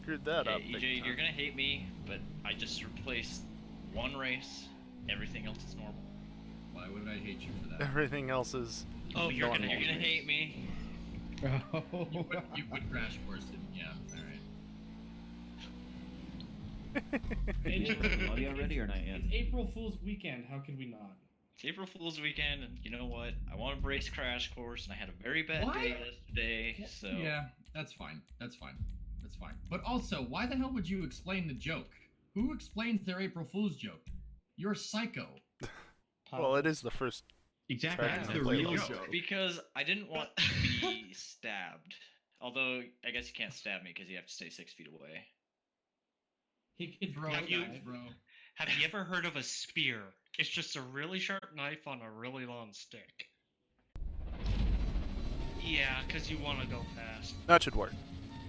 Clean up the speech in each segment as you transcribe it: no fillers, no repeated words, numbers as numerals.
screwed that up. EJ, you're gonna hate me, but I just replaced one race. Everything else is normal. Why would I hate you for that? Everything else is. Oh, you're gonna hate me. Oh. You would crash course it, yeah. Are you ready or not yet? It's April Fool's weekend. How could we not? It's April Fool's weekend, and you know what? I want to race crash course, and I had a very bad day yesterday, so... Yeah, that's fine. That's fine. That's fine. But also, why the hell would you explain the joke? Who explains their April Fool's joke? You're psycho. Well, it is the first. Exactly. That's That's the the real real joke. joke. Because I didn't want to be stabbed. Although, I guess you can't stab me because you have to stay 6 feet away. He could Bro, have you. bro. Have you ever heard of a spear? It's just a really sharp knife on a really long stick. Yeah, because you want to go fast. That should work.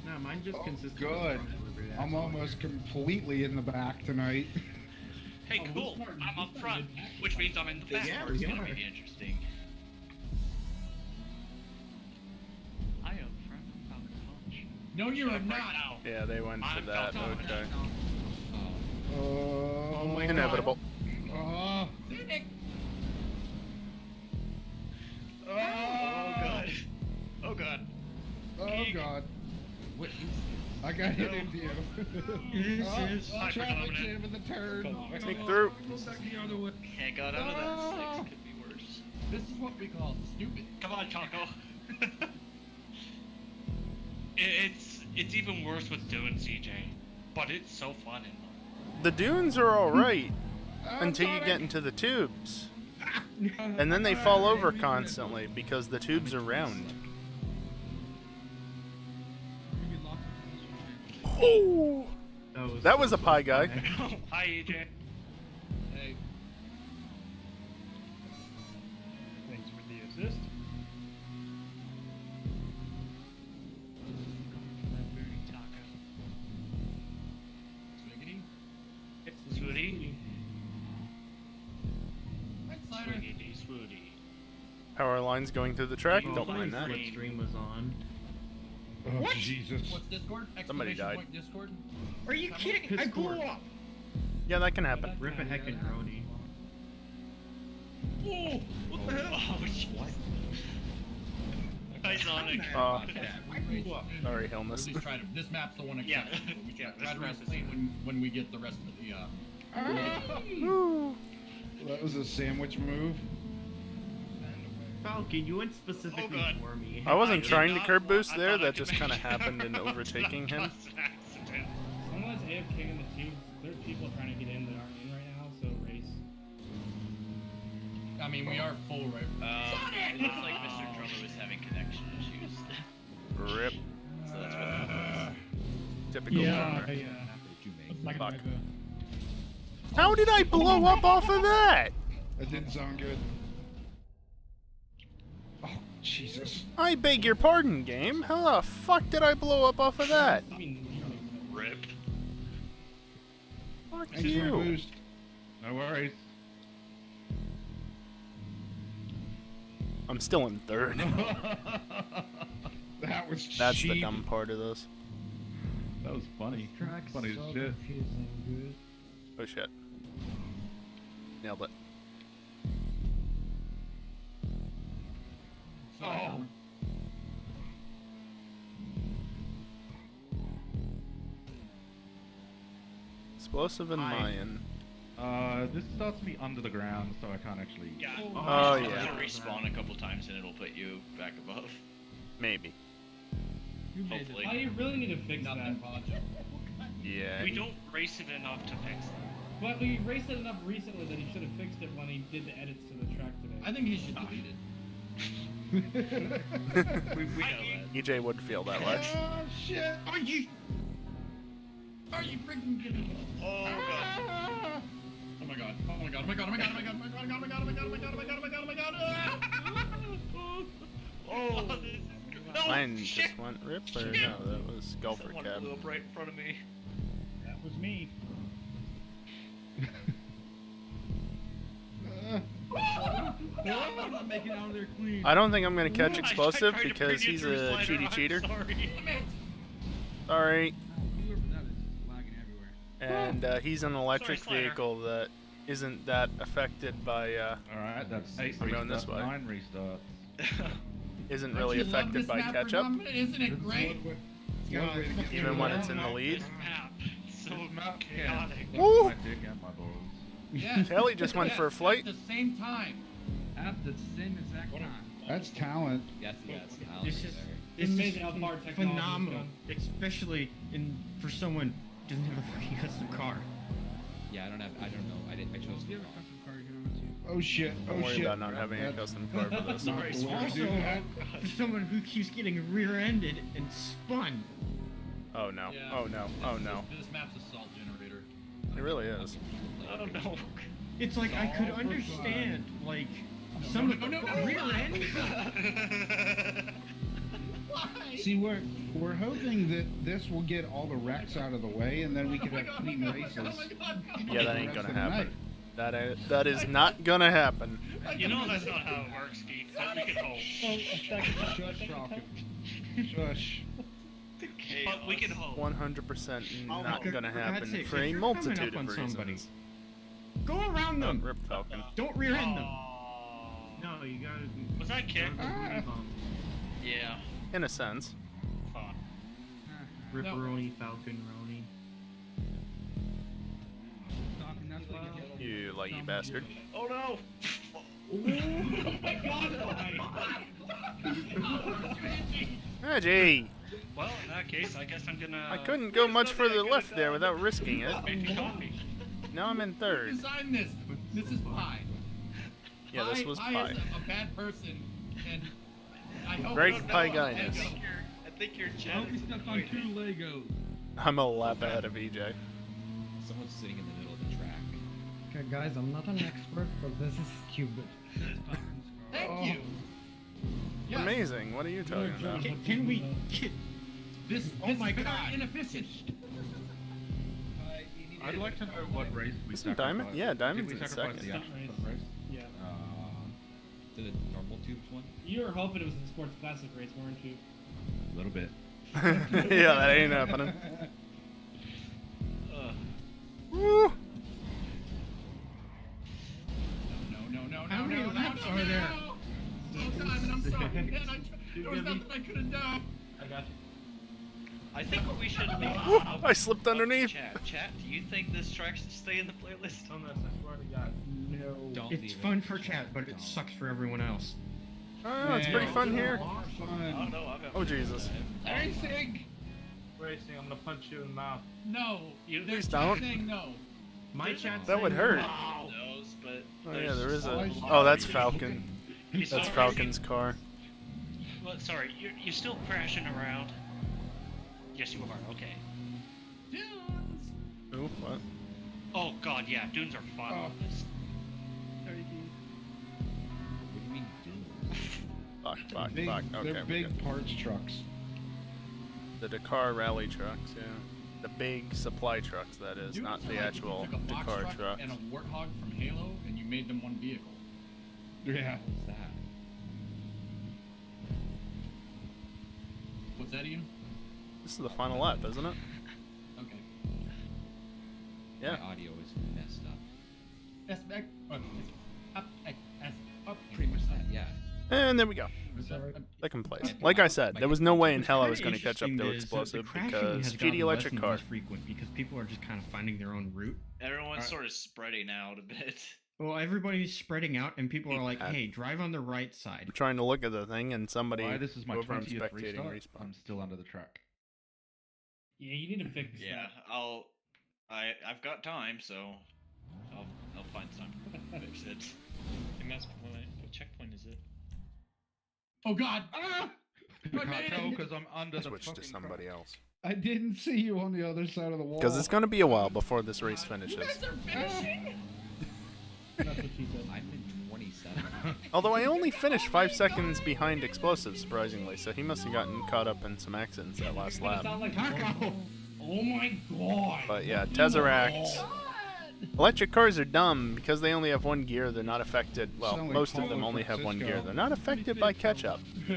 No, mine just consists good. of front delivery, that's I'm all. almost completely in the back tonight. Hey, Oh, cool. this part- I'm up this front, part is which means I'm in the This back. Yeah, part's we gonna are. be interesting. I am front of Falcon Punch. No, you are Right not. now. Yeah, they went for I'm that. Falcon Punch. Okay. Oh my Inevitable. God. Oh god. Oh god. Oh God. What is I got hit into you. Traffic jam in the turn. Sneak through. Go back the other way. Can't got out of that 6. Could be worse. This is what we call stupid. Come on, Choco. It's even worse with doing CJ, but it's so fun in The dunes are alright I'm until you sorry. get into the tubes. And then they fall over constantly because the tubes are round. Oh! That was a pie guy. Hi, EJ. Hey, Thanks for the assist. Swiggity. Swooty. Right slider. Swiggity, swooty. Power lines going through the track. Oh, Don't mind that. What stream was on? Oh Jesus. What's Discord? Somebody Exclamation died. point Discord? Are you kidding? I blew up. Yeah, that can happen. Rip a heckin' Brody. Oh, what the hell? Oh, shit. Hi, Sonic. I blew up. Sorry, Or Helmus. at least try to. This map's the one I Yeah. can't. We Yeah, can this try to map is- explain when we get the rest of the Woo. That was a sandwich move. Falcon, you went specifically Oh, God. for me. I wasn't did trying to not curb want- boost I there. thought I That could just kind of make- happened in overtaking him. That was an accident. Someone's AFK in the tubes. There's people trying to get in that aren't in right now, so race. I mean, we are full right. It looks like Mr. Drummer was having connection issues. Rip. So that's what that was. Typical. Drummer. Fuck. Fuck. How did I blow up off of that? That didn't sound good. Oh Jesus. I beg your pardon, game. How the fuck did I blow up off of that? I mean, Rip. Fuck Thanks for the you. boost. No worries. I'm still in third. That was That's cheap. the dumb part of this. That was funny. Funny as shit. Oh shit. Nailed it. Oh. Explosive and Mayan. This starts me under the ground, so I can't actually. Yeah. Oh, It'll yeah. respawn a couple times and it'll put you back above. Maybe. Hopefully. I really need to fix Not that. that project. Yeah. We don't race it enough to fix it. But we raced it enough recently that he should have fixed it when he did the edits to the track today. I think he should delete it. We know that. EJ would feel that way. Oh shit. Are you freaking kidding me? Oh god. Oh my god. Oh my god. Oh my god. Oh my god. Oh my god. Oh my god. Oh my god. Oh my god. Oh my god. Oh my god. Oh my god. Oh my god. Oh, this is good. No, Mine shit. just went rip, or no, that was golfer Someone cab. blew up right in front of me. That was me. I'm not making it out of there clean. I don't think I'm gonna catch I explosive tried to because bring you he's through a slider, cheaty I'm cheater. Sorry. Sorry. And he's an electric Sorry, Slayer. vehicle that isn't that affected by, Alright, that's 8 I'm going this restarts, way. 9 restarts. isn't Don't really you love affected this by map, ketchup, Redux? Isn't it great? God, even when it's in the lead. This map, so This map can chaotic. suck Woo! my dick and my balls. Yes. Haley just went for a flight. At the same time. At the same exact time. That's talent. Yes, yes. It's just It's amazing how far technology's phenomenal, gone. especially for someone who doesn't have a fucking custom car. Yeah, I don't know. I chose the wrong. Oh shit. Don't Oh worry shit. about not having a custom car for this. Not the way to Also, do that. for someone who keeps getting rear-ended and spun. Oh no. Yeah. Oh no. Oh no. This map's a salt generator. It really is. Oh no. It's like I could understand, like, some of the rear-end. See, we're hoping that this will get all the wrecks out of the way, and then we can have clean races. Yeah, that ain't Rest gonna of the happen. night. That is not gonna happen. You know that's not how it works, Geek, but we can hope. Shush, Falcon. Shush. But we can hope. 100% not for gonna God's happen sakes, for if a you're coming multitude up of on somebody, reasons. Go around Oh, them. rip Falcon. Don't rear-end them. No, you gotta. Was that kick? Yeah. In a sense. Fuck. Ripperoni, Falconroni. You lucky bastard. Oh no. Ah, gee. Well, in that case, I guess I'm gonna. I couldn't go much further left there without risking it. Make the coffee. Now I'm in Who third. designed this? This is Pi. Yeah, this was Pi Pi. is a bad person, and I hope. Greg Pi I Guinness. think you're I hope he stepped on 2 Legos. I'm a lap ahead of EJ. Someone's sitting in the middle of the track. Okay, guys, I'm not an expert, but this is stupid. Thank you. Yes. Amazing. What are you talking about? Can we get this? Oh This my is very god. inefficient. I'd like to know what race we Isn't sacrificed. Diamond? Yeah, Diamond's Did we in sacrifice second. the Stunt actual race. race? Yeah. The normal tubes one? You were hoping it was the sports classic race, weren't you? A little bit. Yeah, that ain't happening. Woo! No. How many laps are there? Oh God, I'm sorry. Man, there was nothing I could have done. I got you. I think what we should leave. Woo! I slipped underneath. Chat, do you think this track should stay in the playlist? Tell us, I swear to God. No. Don't It's leave it. fun for chat, but it sucks for everyone else. Oh, it's pretty fun here. Oh Fun. no, I've got. Oh, Jesus. Racing! Racing, I'm gonna punch you in the mouth. No. Please There's don't. saying no. My chat. That would hurt. Knows, but Oh yeah, there is a. Nice. Oh, that's Falcon. You still That's crashing- Falcon's car. Well, sorry, you're still crashing around. Yes, you are. Okay. Dunes. Ooh, what? Oh God, yeah, dunes are fun. Oh. What do you mean, dude? Fuck. Big, Okay, they're we're big good. parts trucks. The Dakar rally trucks, yeah. The big supply trucks, that is, Dude, not it's the like if you actual took a box Dakar truck trucks. and a Warthog from Halo, and you made them one vehicle. Yeah. What's that? What's that, Ian? This is the final lap, isn't it? Okay. Yeah. My audio is messed up. S back. Up. S up. Pretty much that, yeah. And there we go. Sorry. Second place. Like I said, there was no way in hell I was going to catch up to Explosive because GD Electric car. Frequent because people are just kind of finding their own route. everyone's sort of spreading out a bit. Well, everybody's spreading out, and people are like, Yeah. "Hey, drive on the right side." I'm trying to look at the thing and somebody Why this is my over I'm 20th spectating restart, respawn. I'm still under the track. Yeah, you need to fix Yeah, I've got time, so I'll find time to fix it. What checkpoint is it? Oh God! Ah! I I made can't tell it! because I'm under the Switch to fucking somebody else. I didn't see you on the other side of the wall. Because it's going to be a while before this race You finishes. guys are finishing! That's what she said. I'm in 27. Although I only finished 5 seconds behind Explosive, surprisingly, so he must have gotten caught up in some accidents that last It's gonna lap. sound like Taco! Oh my God! But yeah, Tesseract. Electric cars are dumb because they only have one gear. They're not affected. Well, Sound like most of Paulo them only have one Francisco. gear. They're not affected by ketchup. The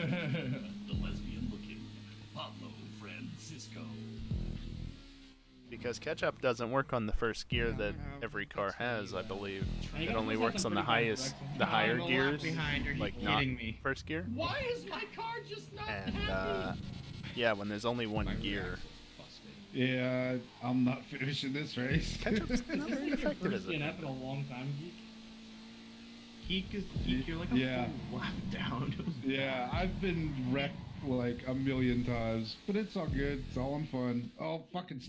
lesbian looking Pablo Francisco. because catch-up doesn't work on the first gear that every car has, I believe. It only works on the highest, the higher gears, like not first gear. Why is my car just not And happy? yeah, when there's only one gear. Yeah, I'm not finishing this race. Ketchup's not very effective, is it? DNF in a long time, Geek. Geek, you're like a Yeah. full lap down. Yeah, I've been wrecked like a million times, but it's all good. It's all in fun. Oh, fucking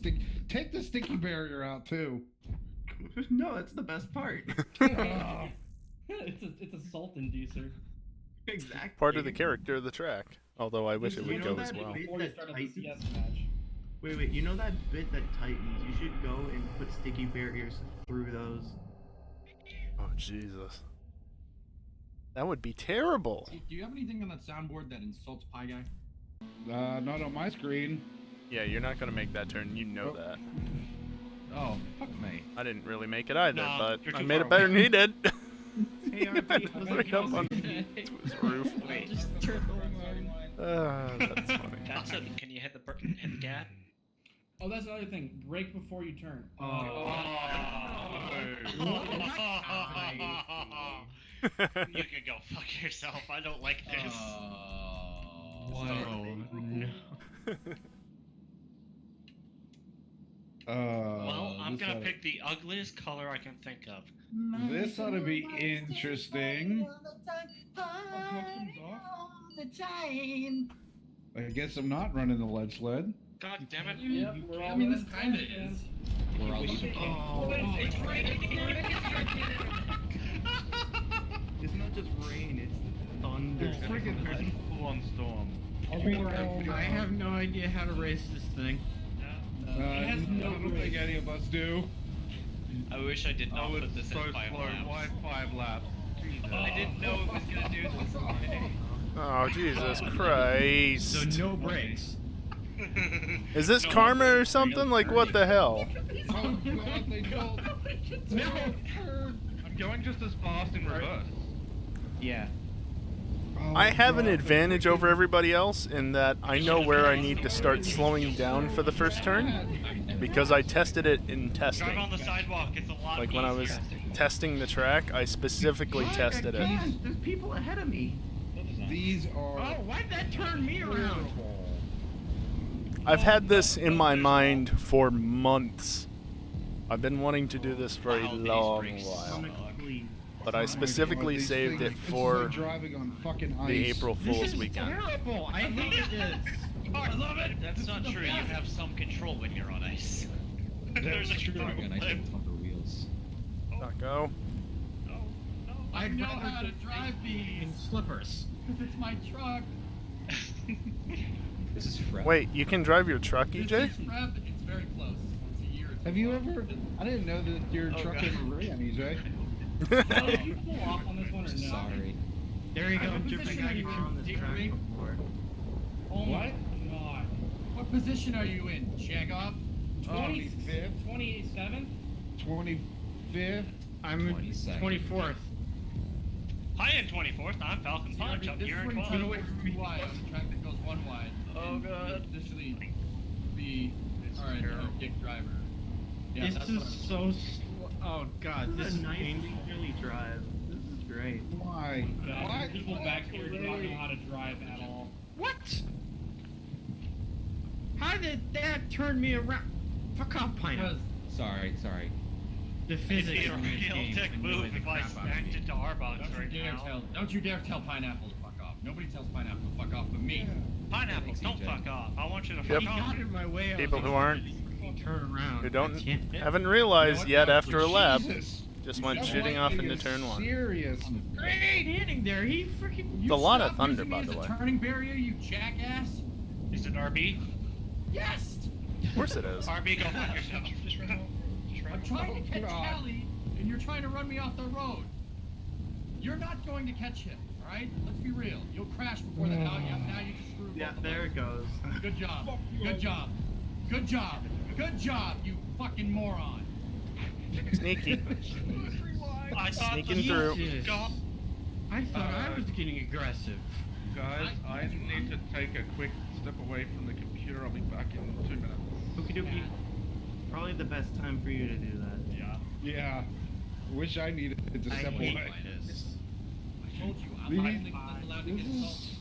take the sticky barrier out too. No, that's the best part. It's a salt inducer. Exactly. Part of the character of the track. Although I wish it You would know go as that well. bit Before you that start up the tightens? CS match. Wait, you know that bit that tightens? You should go and put sticky barriers through those. Oh Jesus. That would be terrible. Do you have anything on that soundboard that insults Pie Guy? Not on my screen. Yeah, you're not gonna make that turn. You know that. Oh, fuck me. I didn't really make it either, No, but you're I too made far it better away. than he did. Hey, RP, how's Put it it up on going? his roof. Wait, That's funny. that's a, can you hit the gap? Oh, that's another thing. Brake before you turn. You can go fuck yourself. I don't like this. Oh, no. Well, I'm this gonna oughta- pick the ugliest color I can think of. This ought to be interesting. I guess I'm not running the lead sled. God damn it. Yep, we're all I mean, this in kinda second. is. We're all It's not just rain, it's thunder. It's freaking full-on storm. I have no idea how to race this thing. It has no I don't brake. think any of us do. I wish I did not Oh, put it's this so at 5 slow. laps. Why 5 laps? Jesus. I didn't know it was gonna do this. Oh Jesus Christ! So no brakes. Is this karma or something? Like what the hell? Oh God, they don't. I'm going just as fast in reverse. Yeah. Oh, I have an God, advantage they over everybody else in that I know where I need to start slowing down for the first turn because I tested it in Drive on testing. the sidewalk. It's a lot Like when I was easier. testing the track, I specifically tested it. There's people ahead of me. These are. Oh, why'd that turn me around? I've had this in my mind for months. I've been wanting to do this for a Wow, these long brakes while, Comically. but I specifically These saved things- it it's for like driving on fucking ice. the April This Fool's is weekend. terrible. I hate this. I love it. That's not true. You have some control when you're on ice. There's a True. strong And I flip. said pumper wheels. Not go. I know rather how to just drive In these. slippers. Because it's my truck. This is fresh. Wait, you can drive your truck, This EJ? is Rev. It's very close. It's a year. or two Have you off. ever? I didn't know that your Oh, truck God. ever ran, EJ. Oh, did you pull off on this one or no? Sorry. There you go. What position are you on this in, track Diggory? before. Oh my god. What position are you in, Jagoff? 25th, 27th? 25th. I'm 22nd. 24th. Hi in 24th. I'm Falcon Punch. This Up is here in when you 12th. go away from 2 wide on the track that goes 1 wide. Oh, God. Officially be alright, dick driver. Yeah, This that's is what I'm- so slow. Oh god, This this is is a nice painful. leisurely drive. This is great. Why? God, Why? people back here do not know how to drive at all. What? How did that turn me around? Fuck off, Pineapple. Because Sorry. The It'd physics be a in this real game dick annoy move the if I crap out of smacked me. into our box right now. don't you dare tell Pineapple to fuck off. Nobody tells Pineapple to fuck off but me. Pineapple, Thanks, don't EJ. fuck off. I want you to Yep. fuck He off. got in my way. I was People like, who aren't- turn around. Who don't I can't. haven't realized yet after a lap, Jesus. just went That shooting off lightning into is turn 1. Serious. Great hitting there. He freaking. It's a lot of Stop thunder, using by me the as way. a turning barrier, you jackass. Is it RB? Yes. Of course it is. RB, go fuck yourself. I'm trying to catch God. Callie, and you're trying to run me off the road. You're not going to catch him, all right? Let's be real. You'll crash before the hell. Yeah, now you just screwed Yeah, both of there us. it goes. Good job. Good job. Good job. Good job, you fucking moron. Sneaky. I thought Sneaking the through. Jesus. Go. I thought I was getting aggressive. Guys, I need to take a quick step away from the computer. I'll be back in 2 minutes. Okie dokie. Probably the best time for you to do that. Yeah. Yeah. Wish I needed it to I step hate away. this. I told you, I'm These- not even allowed to get salty.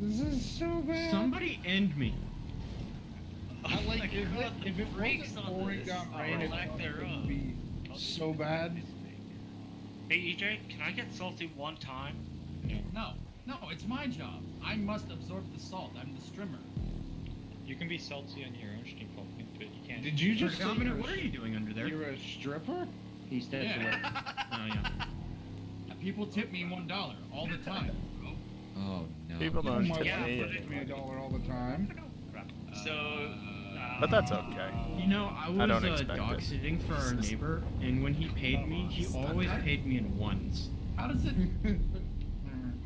This is so bad. Somebody end me. I like if it brakes wasn't on pouring this, down or rain, it lack thereof. would be so bad. Hey EJ, can I get salty one time? No, it's my job. I must absorb the salt. I'm the strimmer. You can be salty on your own stream, but you can't. Did you just say Dominic, what are you doing under there? you're a stripper? He stepped Yeah. away. Oh yeah. People tip me $1 all the time. Oh no. People Oh, don't my tip wife me. tips me $1 all the time. So, But that's okay. You know, I was don't expect dog it. sitting for our neighbor, and when he paid me, he always paid me in ones. How does it?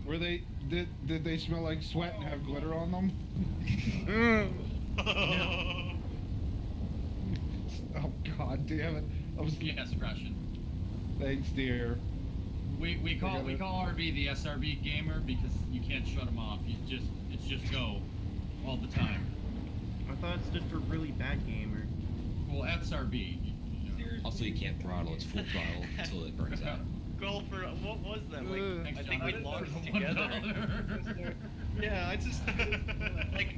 Were they did they smell like sweat and have glitter on them? Oh god damn it. I was Yes, Russian. thanks dear. We call RB the SRB gamer because you can't shut him off. It's just go all the time. I thought it stood for really bad gamer. Well, SRB. Also, you can't throttle. It's full throttle until it burns out. Golfer, what was that? Like, I think we launched $1. together. Yeah, I just like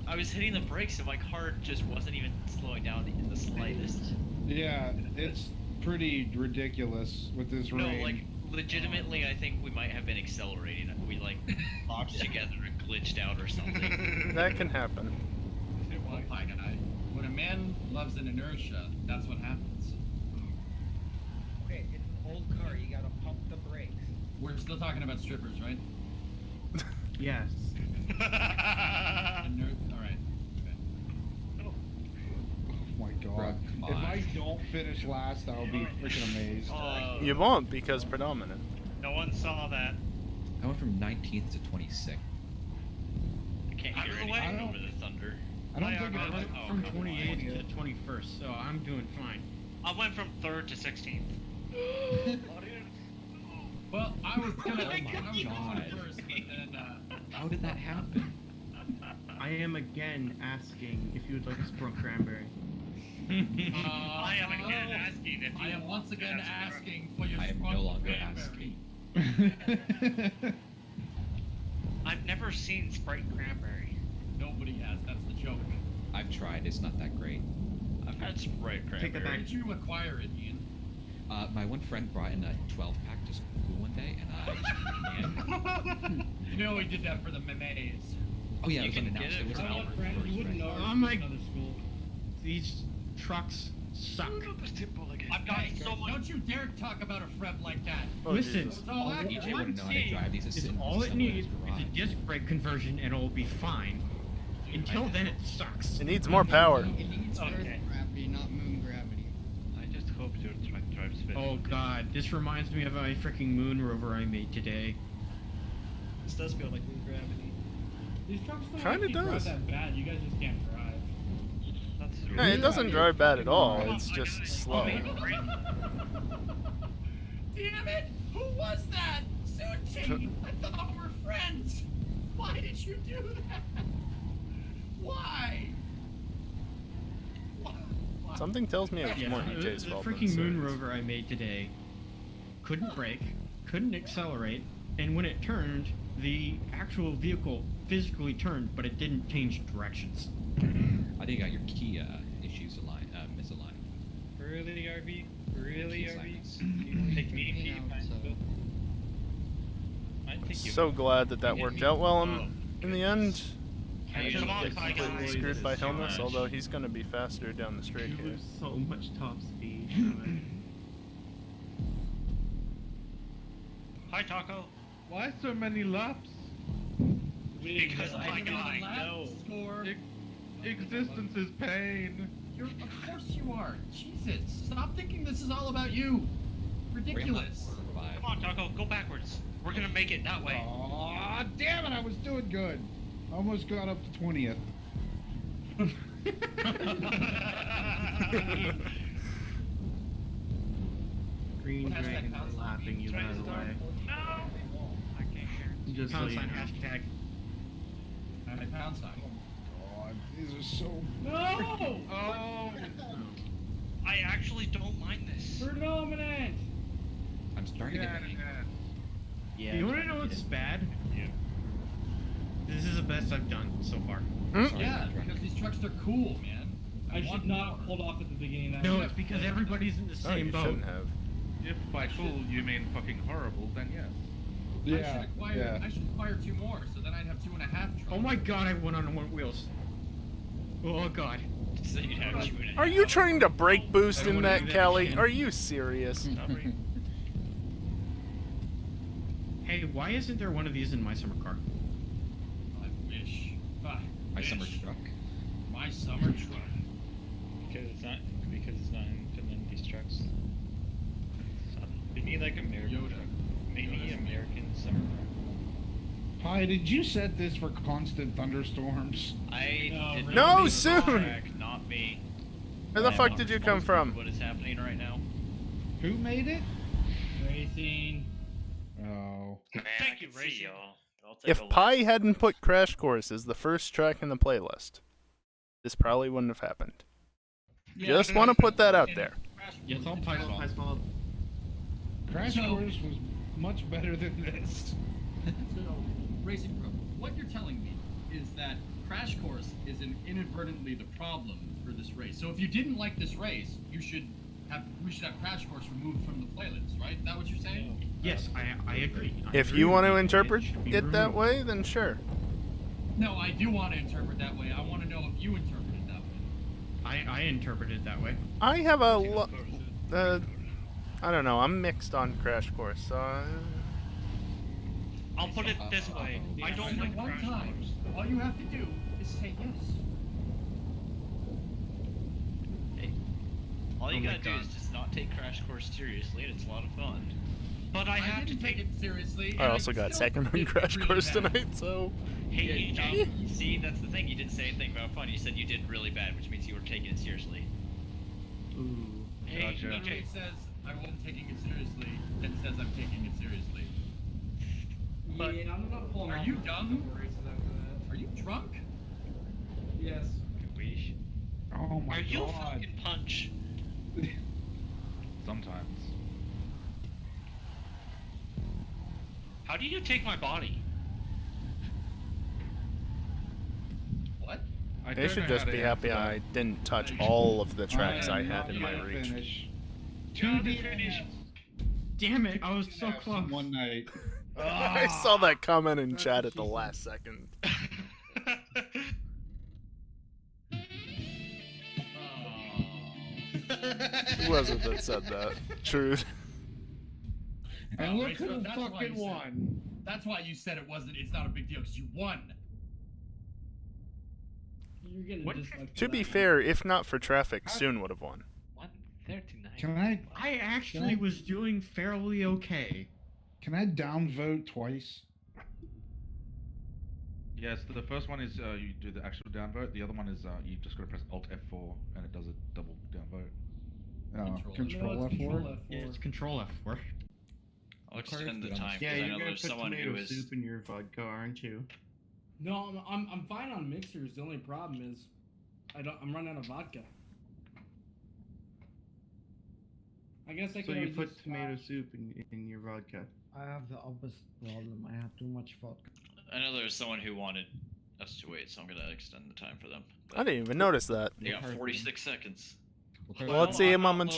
I was hitting the brakes and my car just wasn't even slowing down in the slightest. Yeah, it's pretty ridiculous with this No, rain. like legitimately, I think we might have been accelerating. We like locked together and glitched out or something. That can happen. Well, hi guy. When a man loves an inertia, that's what happens. Okay, it's an old car. You gotta pump the brakes. We're still talking about strippers, right? Yes. All right. Oh my god. Bro, come If on. I don't finish last, I'll be freaking amazed. You won't because predominant. No one saw that. I went from 19th to 26th. I can't Out hear of the anything way. over the thunder. I don't I think I it went Oh, from come on. 28th to 21st, so I'm doing fine. I went from 3rd to 16th. Well, I was gonna Oh my God. first, but then How did that happen? I am again asking if you would like a sprung cranberry. I am again asking if you I am want once again to ask for- asking for your I am sprung no longer cranberry. asking. I've never seen Sprite cranberry. Nobody has. That's the joke. I've tried. It's not that great. I've had Sprite Take that Where cranberry. did you acquire it, Ian? My one friend brought in a 12-pack to school one day, and I. You know he did that for the memes. Oh yeah, You it was can unannounced. get It it was an from Albert Friend, first, you wouldn't right? know. Oh my- Another school. These trucks suck. I've gotten so much. Don't you dare talk about a Freb like that. Oh, Listen, Jesus. all I EJ want wouldn't know how to to see drive these. It's is sitting all it somewhere in needs his is garage. a disc brake conversion and it'll be fine. Until then, it sucks. It needs more power. It needs Okay. Earth gravity, not moon gravity. I just hope your truck drives fit. Oh god, this reminds me of a freaking moon rover I made today. This does feel like moon gravity. These trucks don't Kinda actually drive does. that bad. You guys just can't drive. That's true. Yeah, it doesn't drive bad at all. Oh, It's I just got- slow. Damn it! Who was that? Suchi! I thought we were friends! Why did you do that? Why? Why? Something tells me it's Yeah, more the EJ's fault. than freaking moon Sarah's. rover I made today couldn't brake, couldn't accelerate, and when it turned, the actual vehicle physically turned, but it didn't change directions. I think you got your key issues misaligned. Really, RB? Really, Key RB? assignments. You take me a few Yeah, times so- to build. I think you. So glad that worked out well in the end. Hey, Didn't come on, get Ty completely guys. screwed by This is too Helmus, much. although he's going to be faster down the straight You here. lose so much top speed from it. Hi, Taco. Why so many laps? Because I my didn't guy. even laugh, no. Score. Existence is pain. Of course you are. Jesus, stop thinking this is all about you. Ridiculous. Revive. Come on, Taco. Go backwards. We're gonna make it that way. Aw, damn it! I was doing good. Almost got up to 20th. Green Hashtag Dragon pound is sign. lapping you, by Trying to the start. way. No. I can't hear. Just so Pound you sign know. hashtag. Alright, pound sign. God, these are so. No! Oh! actually don't mind this. We're dominant. I'm starting to get the hang of it. Yeah. You wanna know what's bad? Yeah. This is the best I've done so far. Yeah, because these trucks are cool, man. I should not have pulled off at the beginning of that. No, it's because everybody's in the same boat. Shouldn't have. If by cool you mean fucking horrible, then yes. I should acquire 2 more, so then I'd have 2.5 trucks. Oh my god, I went on 1 wheels. Oh god. So you'd have 2.5. Are you trying to brake boost in that, Kelly? Are you serious? Hey, why isn't there one of these in my summer car? I wish. My summer truck. My summer truck. Because it's not in Finland, these trucks. They need like American truck. Maybe American summer truck. Hi, did you set this for constant thunderstorms? I did No, not make the soon! track, not me. Where the I am fuck not did you come responsible from? for what is happening right now? Who made it? Racing. Oh. Man, Thank I you, can see Racing. y'all. I'll take If a Pi look. hadn't put Crash Course as the first track in the playlist, this probably wouldn't have happened. Just want to put that out there. Yeah, it's all Pi's fault. Pi's fault. Crash Course was much better than this. So, Racing Pro, what you're telling me is that Crash Course is inadvertently the problem for this race. So if you didn't like this race, we should have Crash Course removed from the playlist, right? Is that what you're saying? Yes, I agree. I If agree you with want to you. interpret should be it that removed. way, then sure. No, I do want to interpret that way. I want to know if you interpret it that way. I interpret it that way. I have a I don't know. I'm mixed on Crash Course, so I'll put it this way. I don't like one Crash time. Course. All you have to do is say yes. All you Oh my gotta do God. is just not take Crash Course seriously, and it's a lot of fun. But I have to didn't take it seriously. I also got second on Crash Course tonight, so Hey, Yeah, EJ. you see, that's the thing. You didn't say anything about fun. You said you did really bad, which means you were taking it seriously. Ooh. Hey, Gotcha. Whenever EJ. it says I wasn't taking it seriously, it says I'm taking it seriously. But Yeah, I'm not pulling are off you a dumb? couple races after Are you drunk? that. Yes. Wish. Oh my Are you god. fucking punch? Sometimes. How do you take my body? What? I they don't should know just how to be happy answer I that. didn't touch all of the tracks I am had in not my gonna reach. finish. Gotta 2 finish. Damn it, I was so DNFs close. in one night. I saw that comment in chat at the last second. Who was it that said that? Truth. And look Right, who so that's why fucking you said- won. That's why you said it's not a big deal, because you won. You're getting What? disliked. To be fair, if not for traffic, Soon would have won. 139. Can I I actually was doing fairly okay. downvote twice? Yes, the first one is you do the actual downvote. The other one is you just gotta press Alt F4 and it does a double downvote. Oh, Control. Control No, it's F4? Control F4. Yeah, it's Control F4. I'll extend the time Yeah, because I you're know gonna there's put someone tomato who is. soup in your vodka, aren't you? No, I'm fine on mixers. The only problem is, I'm running out of vodka. I guess I So could you always put just tomato swap. soup in your vodka. I have the opposite problem. I have too much vodka. I know there's someone who wanted us to wait, so I'm gonna extend the time for them. I didn't even notice that. They got 46 seconds. Well, let's see how much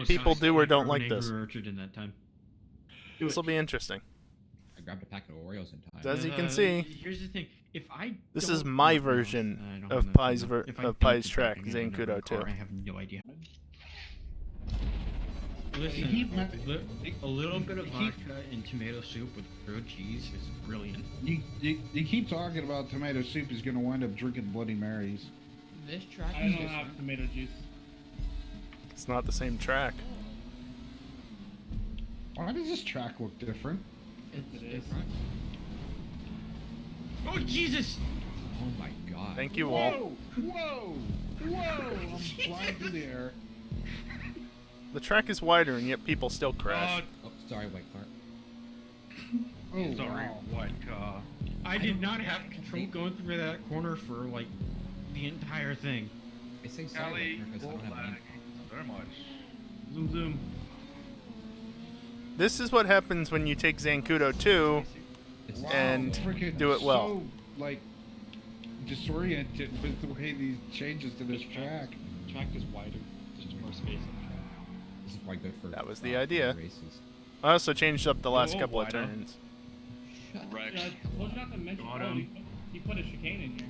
people do or don't like this. Orchard in that time. This will be interesting. I grabbed a packet of Oreos in time. As you can see, Here's the thing: if I this is don't my know- version I don't of know. Pi's If I of don't Pi's keep track, driving it in Zancudo a car, 2. I have no idea. He- Listen, a little bit of vodka and tomato soup with grilled cheese is brilliant. You keep talking about tomato soup is gonna wind up drinking Bloody Marys. This track I is don't just have tomato juice. It's not the same track. Why does this track look different? It is. Oh Jesus! Oh my god. Thank you, Walt. Whoa! I'm flying through the air. The track is wider, and yet people still crash. Oh, sorry, white car. Oh, Sorry, wow. white car. I did not have control going through that corner for like the entire thing. I say sorry, Callie, white car, because I don't have any. so much. Zoom zoom. This is what happens when you take Zancudo II and Freaking do it well. So, like, disoriented with the way these changes to this track. Track is wider. There's more space on the track. This is why good for That was the idea. races. I also changed up the last Oh, couple of wider. turns. Rex. Yeah, I told you not to mention. Got Oh, him. you put a chicane in here.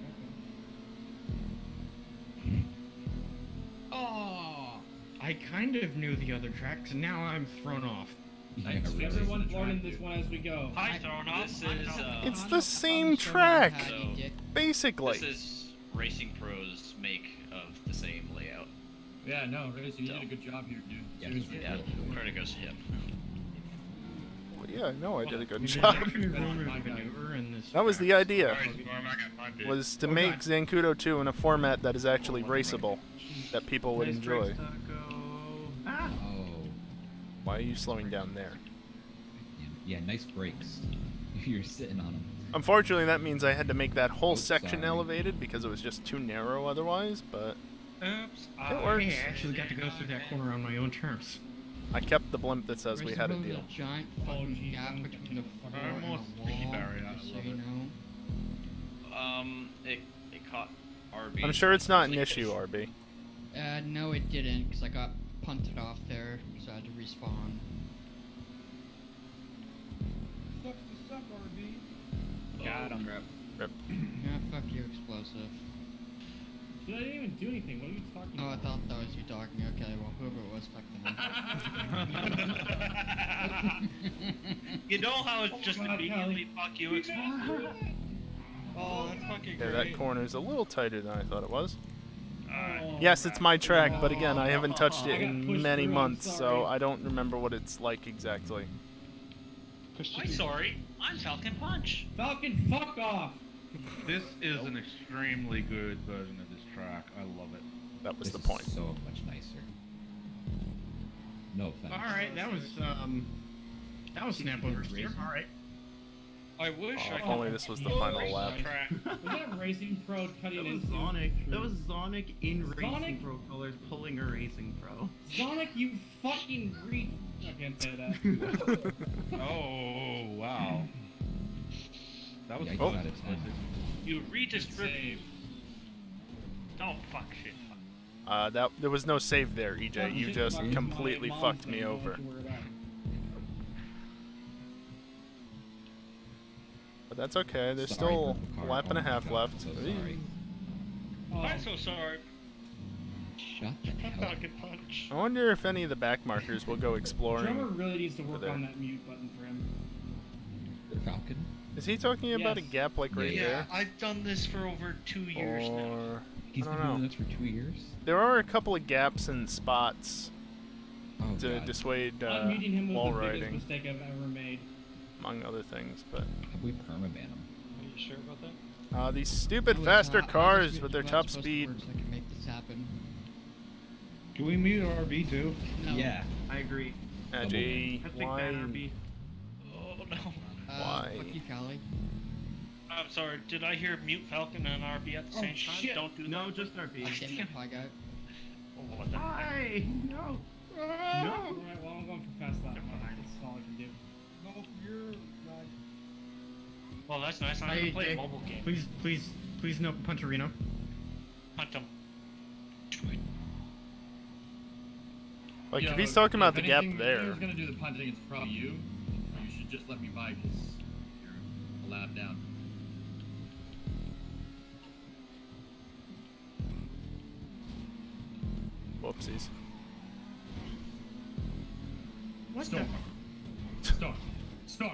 Oh, I kind of knew the other tracks, and now I'm thrown off. Yeah, Okay. really. Everyone's learning this one as we go. Hi, thrown off. This Hi, is thrown off. It's the same track, So, basically. this is Racing Pro's make of the same layout. Yeah, no, Razor, you did a good job here, dude. Yeah, Seriously. Yeah, credit goes to him. Well, yeah, no, I did a good We job. did actually room of maneuver in this. That was the idea, Alright, Storm, I got punted. was to make Zancudo 2 in a format that is actually raceable, that people would Nice enjoy. tricks, Taco. Ah! Oh. Why are you slowing down there? Yeah, nice brakes. You're sitting on them. Unfortunately, that means I had to make that whole Oh, section sorry. elevated because it was just too narrow otherwise, but Oops. it works. Hey, I actually got to go through that corner on my own terms. I kept the blimp that says we had a deal. Giant fucking gap between the floor and Almost the sticky wall, barrier, I just so love you it. know. It caught RB. I'm sure it's not an Like issue, this. RB. No, it didn't, because I got punted off there, so I had to respawn. Sucks to suck, RB. Got him. Rip. Yeah, fuck you, explosive. Dude, I didn't even do anything. What are you talking Oh, I about? thought that was you talking. Okay, well, whoever it was, fuck them. You know how it's just God, immediately fuck you explode? Oh, that's fucking Yeah, great. that corner's a little tighter than I thought it was. Oh, Yes, it's my track, but again, I haven't touched it I got in pushed many through, I'm months, so sorry. I don't remember what it's like exactly. I'm sorry. I'm Falcon Punch. Falcon, fuck off! This is an extremely good version of this track. I love it. That was This the point. is so much nicer. No offense. Alright, that was snap oversteer. Alright. I wish Oh, I if could. only this was the final lap. Track. Was that Racing Pro cutting That was into? Zonic. That was Zonic in Racing Sonic? Pro colors pulling a Racing Pro. Sonic, you fucking re. I can't say that. Oh, wow. That was Yeah, I fun. got it, man. You redistribute. Don't fuck shit. There was no save there, EJ. You Shit, just fuck, completely my mom's fucked me thing, don't over. you worry about it. But that's okay. There's Sorry, still Purple a Car. lap and a Oh my half God, left. I'm so sorry. Oh, I'm so sorry. Shut the hell up. Falcon Punch. I wonder if any of the back markers will go Drummer exploring. really needs to work there. on that mute button for him. Falcon? Is he talking about a Yes. gap like right Yeah, there? I've done this for over 2 years now. Or He's I been don't doing know. this for 2 years? There are a couple of gaps and spots Oh, to God. dissuade Unmuting him wall was the biggest riding, mistake I've ever made. among other things. But Have we permaban him? Are you sure about that? these stupid faster cars with their top speed. So I can make this happen. Can we mute RB too? No. Yeah. I agree. Gee, I think why? that RB. Oh no. Why? Fuck you, Callie. I'm sorry, did I hear mute Falcon and RB at the same time? shit. Don't do that. No, just RB. Damn it, pie guy. Oh, what the heck? Hi! No! No! Alright, well, I'm going for fast lap. That's all I can do. No, you're not. Well, that's nice. I'm Hey, gonna play Jake, a mobile game. Please no Punterino. Hunt 'em. Like Yo, if he's talking about the if gap anything, there. Who's gonna do the punting? It's probably you. You should just let me by because you're a lap down. Whoopsies. What Storm. the? Storm. Storm.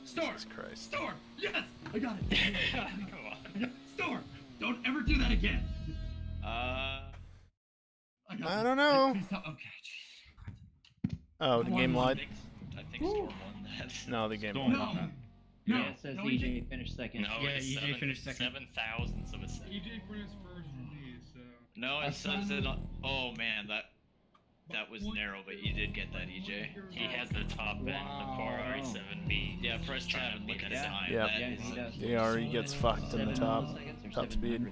Storm. Jesus Christ. Storm. Yes, I got it. Come on. Storm. Don't ever do that again. Uh, I got I this. don't know. Please stop. Okay. Jeez. Oh, the game I lied. think Storm won that. No, the game Storm lied. won that. No. Yeah, it says no, EJ finished second. No, Yeah, it's EJ finished second. 7 thousandths of a second. EJ finished first for me, so. No, it says it on. Oh man, that was narrow, but you did get that, EJ. He has the top end, the car R7B. Yeah, press tab and look at his time. Yeah. That Yeah, is he does. The RE gets fucked in the top. Top speed.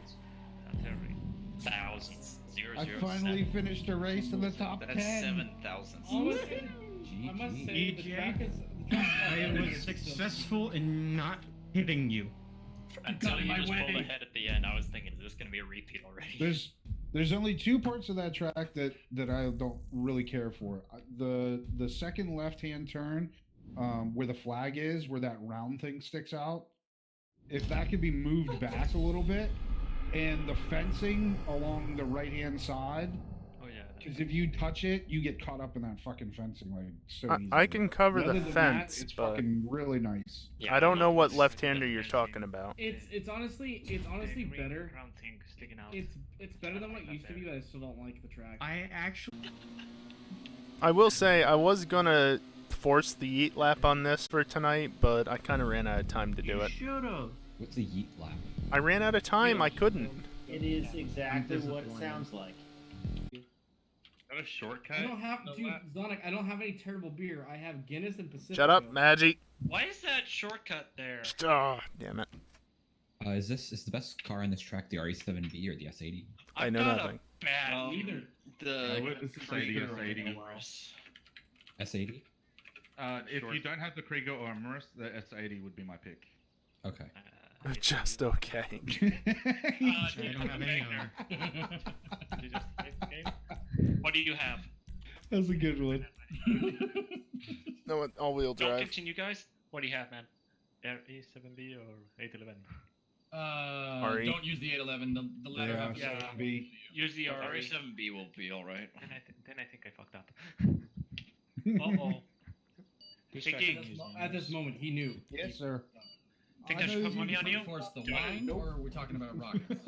Thousands. I finally finished a race in the top 10. That's 7,000. I must say, the track is. I was successful in not hitting you. Until you just pulled ahead at the end, I was thinking, is this going to be a repeat already? There's only 2 parts of that track that I don't really care for. The second left-hand turn, where the flag is, where that round thing sticks out. If that could be moved back a little bit, and the fencing along the right-hand side. Oh yeah. Because if you touch it, you get caught up in that fucking fencing like so easy. I can cover Other the than fence, that, it's but fucking really nice. I don't know what left-hander you're talking about. It's honestly better. Round thing sticking out. It's better than what it used to be, but I still don't like the track. I will say I was gonna force the yeet lap on this for tonight, but I kind of ran out of time to do it. Should've. What's a yeet lap? I ran out of time. I couldn't. It is exactly what it sounds like. Is that a shortcut? I don't have, dude, Zonic, I don't have any terrible beer. I have Guinness and Pacifico. Shut up, Maggie. Why is that shortcut there? Oh, damn it. Is the best car on this track the RE7B or the S80? I know nothing. Bad. Either. This is S80. S80? If you don't have the Krieger or Amorous, the S80 would be my pick. Okay. Just okay. I don't have any What do you have? That's a good one. No, all-wheel Don't drive. continue, guys. What do you have, man? RE7B or 811? Don't use the 811. The latter half. Yeah, B. Use the RE. RE7B will be alright. Then I think I fucked up. Uh-oh. At this moment, he knew. Yes, sir. Think I should put money on you? Force the wine, or we're talking about rockets?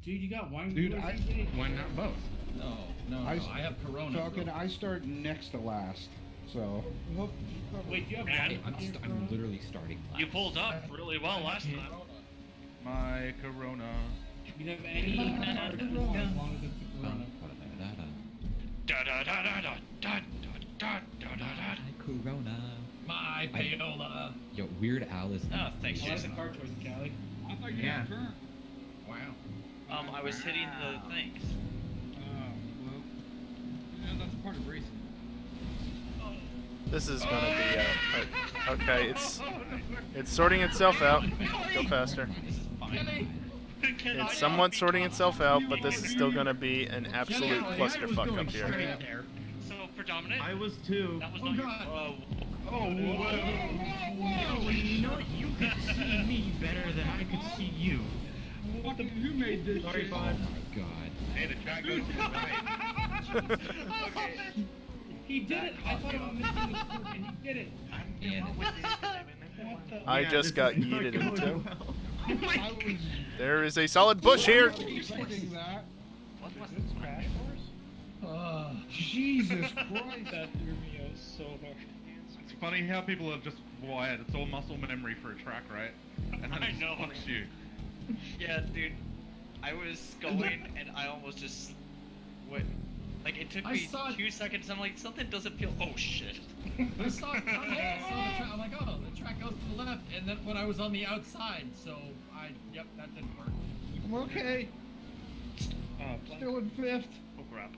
Dude, you got wine. Dude, Why not both? No. I have Corona. Falcon, bro. I start next to last, so. Wait, do you have Man, wine? I'm literally starting last. You pulled up really well last time. My Corona. You don't have any card as long as it's a Corona. Da da da da da da da da da da. Corona. My payola. Yo, Weird Al is. Oh, thanks, I like the Jason. card choice, Callie. I thought you Yeah. had current. Wow. I was hitting the things. Well, that's a part of racing. This is gonna be okay. It's sorting itself out. Go faster. This is fine. It's somewhat sorting itself out, but this is still gonna be an absolute clusterfuck up here. So predominant. I was too. That was not your. Yo, you know you could see me better than I could see you. You made this. Sorry, Oh bud. my god. Hey, the track goes to the right. Okay. He did it. I thought about missing the scoop, and he did it. And I just got This is not yeeted going into. well. I was There is a solid bush here. expecting that. What was this crash course? Jesus Christ. That threw me out so hard. It's funny how people are just wired. It's all muscle memory for a track, right? And then I it know. fucks you. Yeah, dude. I was going and I almost just went. Like, it took I me saw it. 2 seconds. I'm like, something doesn't feel. Oh shit. I saw the track. I'm like, oh, the track goes to the left, and then when I was on the outside, so yep, that didn't work. I'm okay. Still in 5th. Oh crap.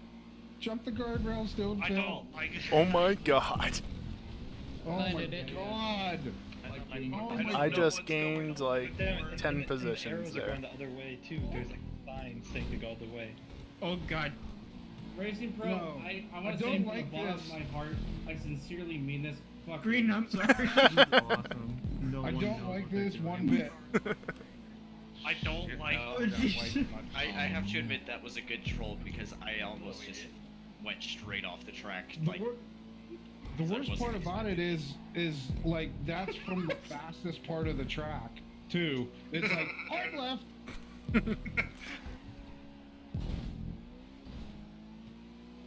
Jump the guardrail, still in I 5th. don't like. Oh my god. Oh my god. I just gained like But then 10 the positions arrows are there. going the other way too. There's like signs saying to go the other way. Oh god. Racing Pro, No, I I want to don't say from like the bottom this. of my heart, I sincerely mean this. Fuck Green, you. I'm sorry. Awesome. No I one don't knows like what they're this doing. one bit. I don't like. I have to admit that was a good troll because I almost just went straight off the track. Like, The that worst wasn't part about it is like that's from the fastest part of the track too. It's like hard left.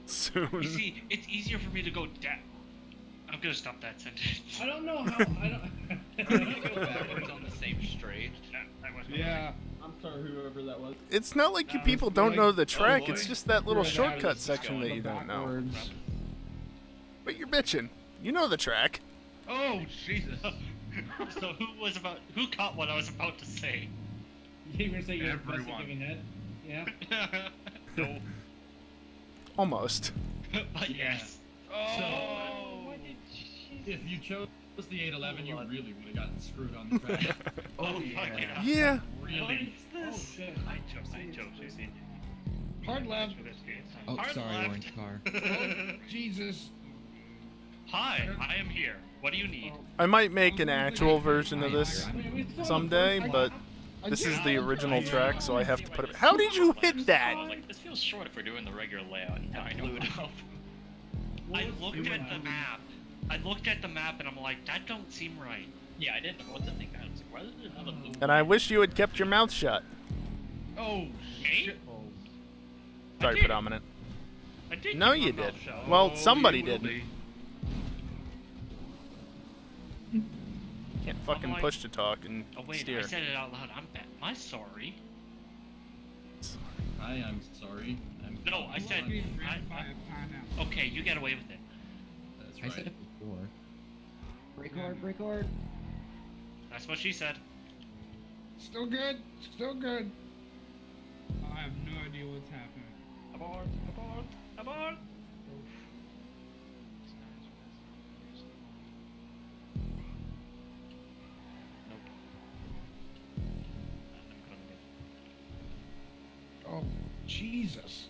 Soon. You see, it's easier for me to go down. I'm gonna stop that sentence. I don't know how. I don't. go backwards on the same straight. Yeah. I'm sorry, whoever that was. It's not like you people don't know the track. It's just that little shortcut section that you don't know. Backwards. But you're bitching. You know the track. Oh, Jesus. So who caught what I was about to say? You were gonna say you're the best at Everyone. giving head? Yeah. No. Almost. But yes. So, if you chose the 811, you really would have gotten screwed on the track. Oh yeah. Yeah. Really? Oh shit. I chose it. Hard left. Oh, Hard sorry, left. orange car. Oh, Jesus. Hi, I am here. What do you need? I might make an actual version of this someday, but this is the original track, so I have to put it. How did you hit I was that? like, this feels short if we're doing the regular layout, and now I blew it up. I looked at the map. And I'm like, that don't seem right. Yeah, I didn't know what to think. I was like, why is there another blue? And I wish you had kept your mouth shut. Oh, Me? shitballs. Sorry, did. predominant. I did. No, keep you my mouth did. shut. Well, Oh, somebody you will didn't. be. Can't fucking like- push to talk and Oh wait, steer. I said it out loud. I'm sorry. I'm sorry. No, I said. Okay, you get away with it. That's I right. said it before. Record. That's what she said. Still good. Still good. I have no idea what's happening. Abort. Oh, Jesus.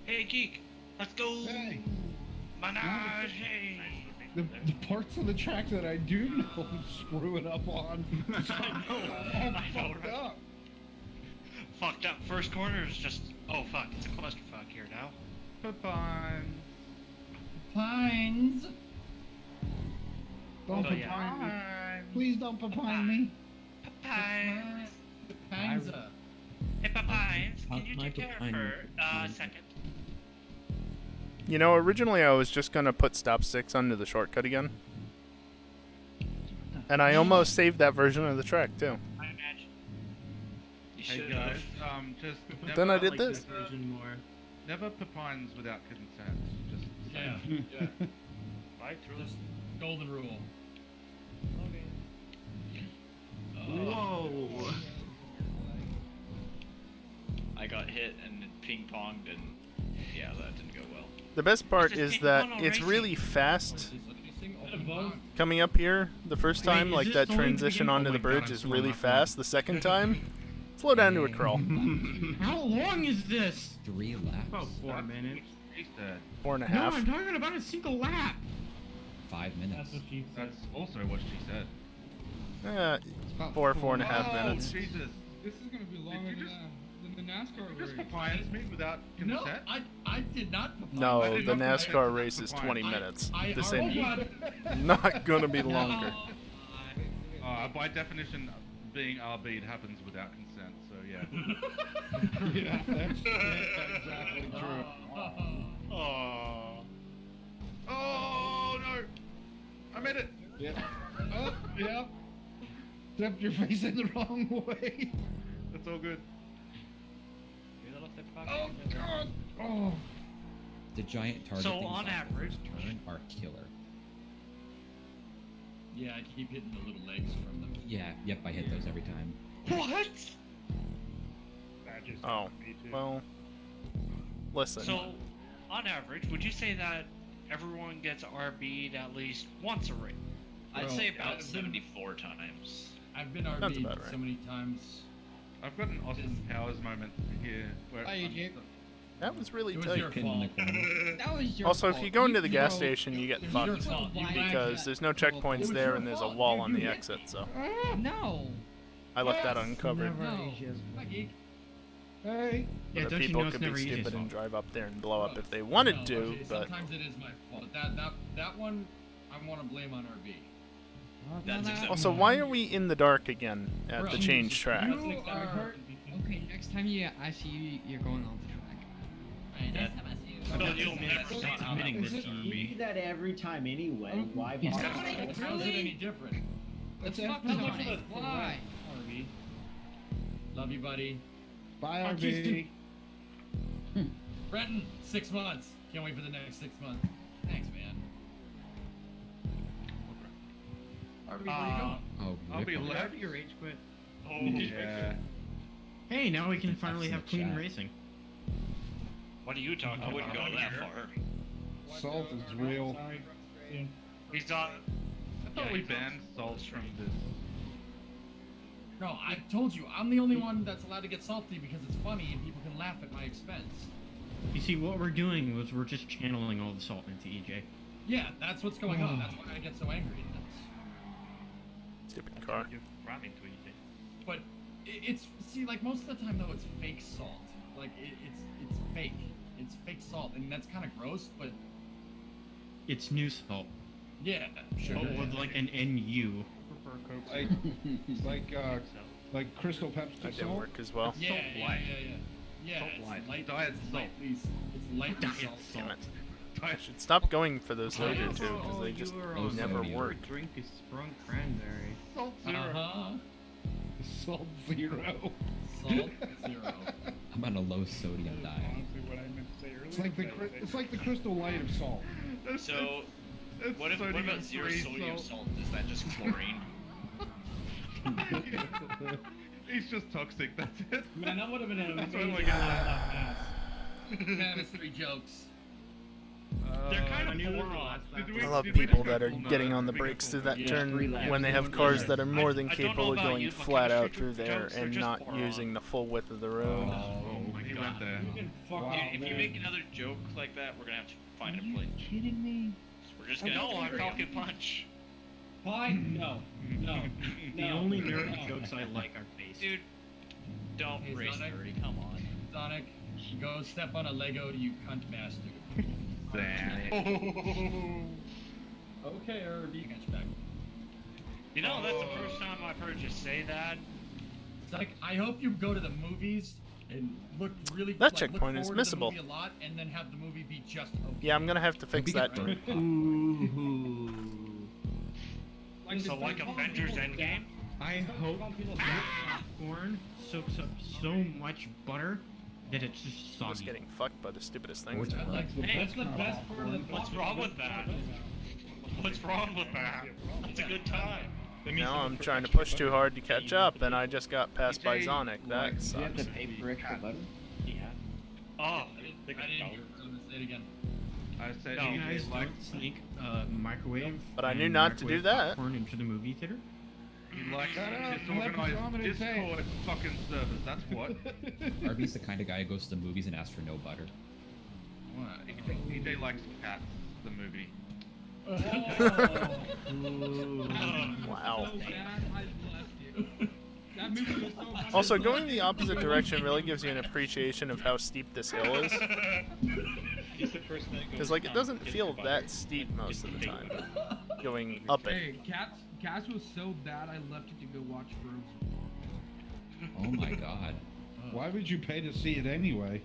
Hey, geek, let's go. Hey. Menage. The parts of the track that I do know I'm screwing up on. I know, Fucked right? up. Fucked up. First corner is just. Oh fuck! It's a clusterfuck here now. Pepine. Pines. Don't Oh, yeah. pepine me. Please don't pepine me. Pines. Pines. Hey, Pines. How Can you can I take care pepine for you? a second? You know, originally I was just gonna put stop 6 under the shortcut again. And I almost saved that version of the track, too. I imagine. You Hey should guys, have. just Then I never, did this. Version more. never pepines without consent. Just Yeah. saying. Yeah. Right through. Just golden rule. Whoa. I got hit and it ping-ponged and yeah, that didn't go well. The best part It's is just that ping-pong it's racing. really fast Both. coming up here the first Wait, time, is like this that the only transition beginning? onto Oh the my God, bridge I'm is still on really my phone. fast. The second time, slow down to a crawl. How long is this? 3 laps. About 4 minutes. He said 4.5. No, I'm talking about a single lap. 5 minutes. That's what she said. that's also what she said. Four and a half Oh, minutes. Jesus. This is gonna be longer you than, just- than the NASCAR You just race. pepines me without No, consent? I did not. I No, did the not- NASCAR race is Fine. 20 minutes. This already- ain't not gonna be longer. By definition, being RB'd happens without consent, so yeah. Yeah, that's exactly true. Oh. Oh no! I made it! Yeah. Oh, yeah. Stepped your face in the wrong way. That's all good. Oh, God. Oh. The giant target So things on off the average- first turn are killer. Yeah, I keep hitting the little legs from them. Yeah, yep, I hit those every time. What? That just Oh, happened to me too. well, listen. So, on average, would you say that everyone gets RB'd at least once a race? I'd Bro, say about I've been- 74 times. I've been Sounds RB'd about right. so many times. I've got an Austin Powers moment here where That was really It was tight. your Pin in the fault. corner. That was your Also, fault. if you go into the gas drove- station, you get It was your fucked. fault. You Because there's no checkpoints there and there's a wall on the exit, so No. I left that uncovered. Never No. Asia's Hi, geek. Hey. Yeah, The don't you people know it's could be never Asia's stupid and fault? drive up there and blow up if they wanted No, to, okay, but sometimes it is my fault. That one, I want to blame on RB. That's acceptable. also, why are we in the dark again at the change track? You are... Okay, next time I see you, you're going on the track. Right, That- that's- No, you'll never stop admitting this to You me. do that every time anyway. Why Yes. bother? How's it any different? Let's That's fuck after with the it. Why? RB. Love you, buddy. Bye, Fuck you, RB. Brenton, 6 months. Can't wait for the next 6 months. Thanks, man. RB, where you going? Oh, I'll be rip. left. Your rage quit. Oh, Yeah. Hey, now we can finally That's have in the clean chat. racing. What are you talking I about? wouldn't go that far. Salt is real. Sorry. Soon. He's not. I thought we banned salt from this. No, I told you, I'm the only one that's allowed to get salty because it's funny and people can laugh at my expense. You see, what we're doing was we're just channeling all the salt into EJ. Yeah, that's what's going on. That's why I get so angry. Stupid car. You're ramming to eat it. But it's see, like most of the time though, it's fake salt. Like it's fake. It's fake salt, and that's kind of gross. But It's new salt. yeah, sure. But with like an NU. Like Crystal That Pepsi didn't salt. work as well. Yeah, Salt yeah, light. yeah. Salt It's light. light. Diet it's salt. lightly, it's lightly Diet salt. Damn it. I should stop going for those later too, because they just never work. Drink is sprung cranberry. Salt zero. Uh-huh. Salt zero. Salt zero. I'm on a low sodium diet. Honestly, what I meant to say earlier. It's like the crystal light of salt. So, what about zero sodium salt? Is that just chlorine? He's just toxic, that's it. Man, that would have been an That's amazing what we're gonna pass. Chemistry jokes. They're kind of Uh, moron. I love people that are getting on the brakes through that turn when they have cars that are more than I don't know capable of about going you, but flat out chemistry through there jokes are and just not moron. using the full width of the road. Oh, he went there. You can fuck off, If you man. make another joke like that, we're gonna have to find a place. Kidding me? We're just gonna. No, I'm hurry up. Falcon Punch. Fine? No. No. The No. only nerd No. jokes I like are based. Dude, don't Hey, race Sonic. nerdy. Come on. Sonic, go step on a Lego, you cunt bastard. Okay, RB, got your back. You know, that's the first time I've heard you say that. Sonic, I hope you go to the movies and look really. That like, checkpoint look is forward to the missable. movie a lot, and then have the movie be just okay. Yeah, I'm gonna have to fix that turn. So like Avengers Endgame? I hope that popcorn soaks up so much butter that it's just I'm just soggy. getting fucked by the stupidest things. That's the best part of the What's wrong with that? What's wrong with that? It's a good time. Now I'm trying to push too hard to catch up, and I just got passed by EJ, Zonic. That Do you have to sucks. pay for extra butter? Yeah. Oh, I didn't hear. Say it again. I said No, You he guys likes, don't sneak microwave. But I knew and not to do microwave that. Popcorn into the movie theater. he likes Shut up, disorganized let me dominate Discord fucking servers, that's what. RB's the kind of guy who goes to the movies and asks for no butter. EJ likes Cats, the movie. Oh. Wow. So bad, I left you. That movie was so much Also, fun. going the opposite direction really gives you an appreciation of how steep this hill is. He's the person that goes Because, like, it down doesn't his feel butter. that steep most of the time. Going up it. Hey, Cats was so bad I left you to go watch Frozen. Oh my god. Why would you pay to see it anyway?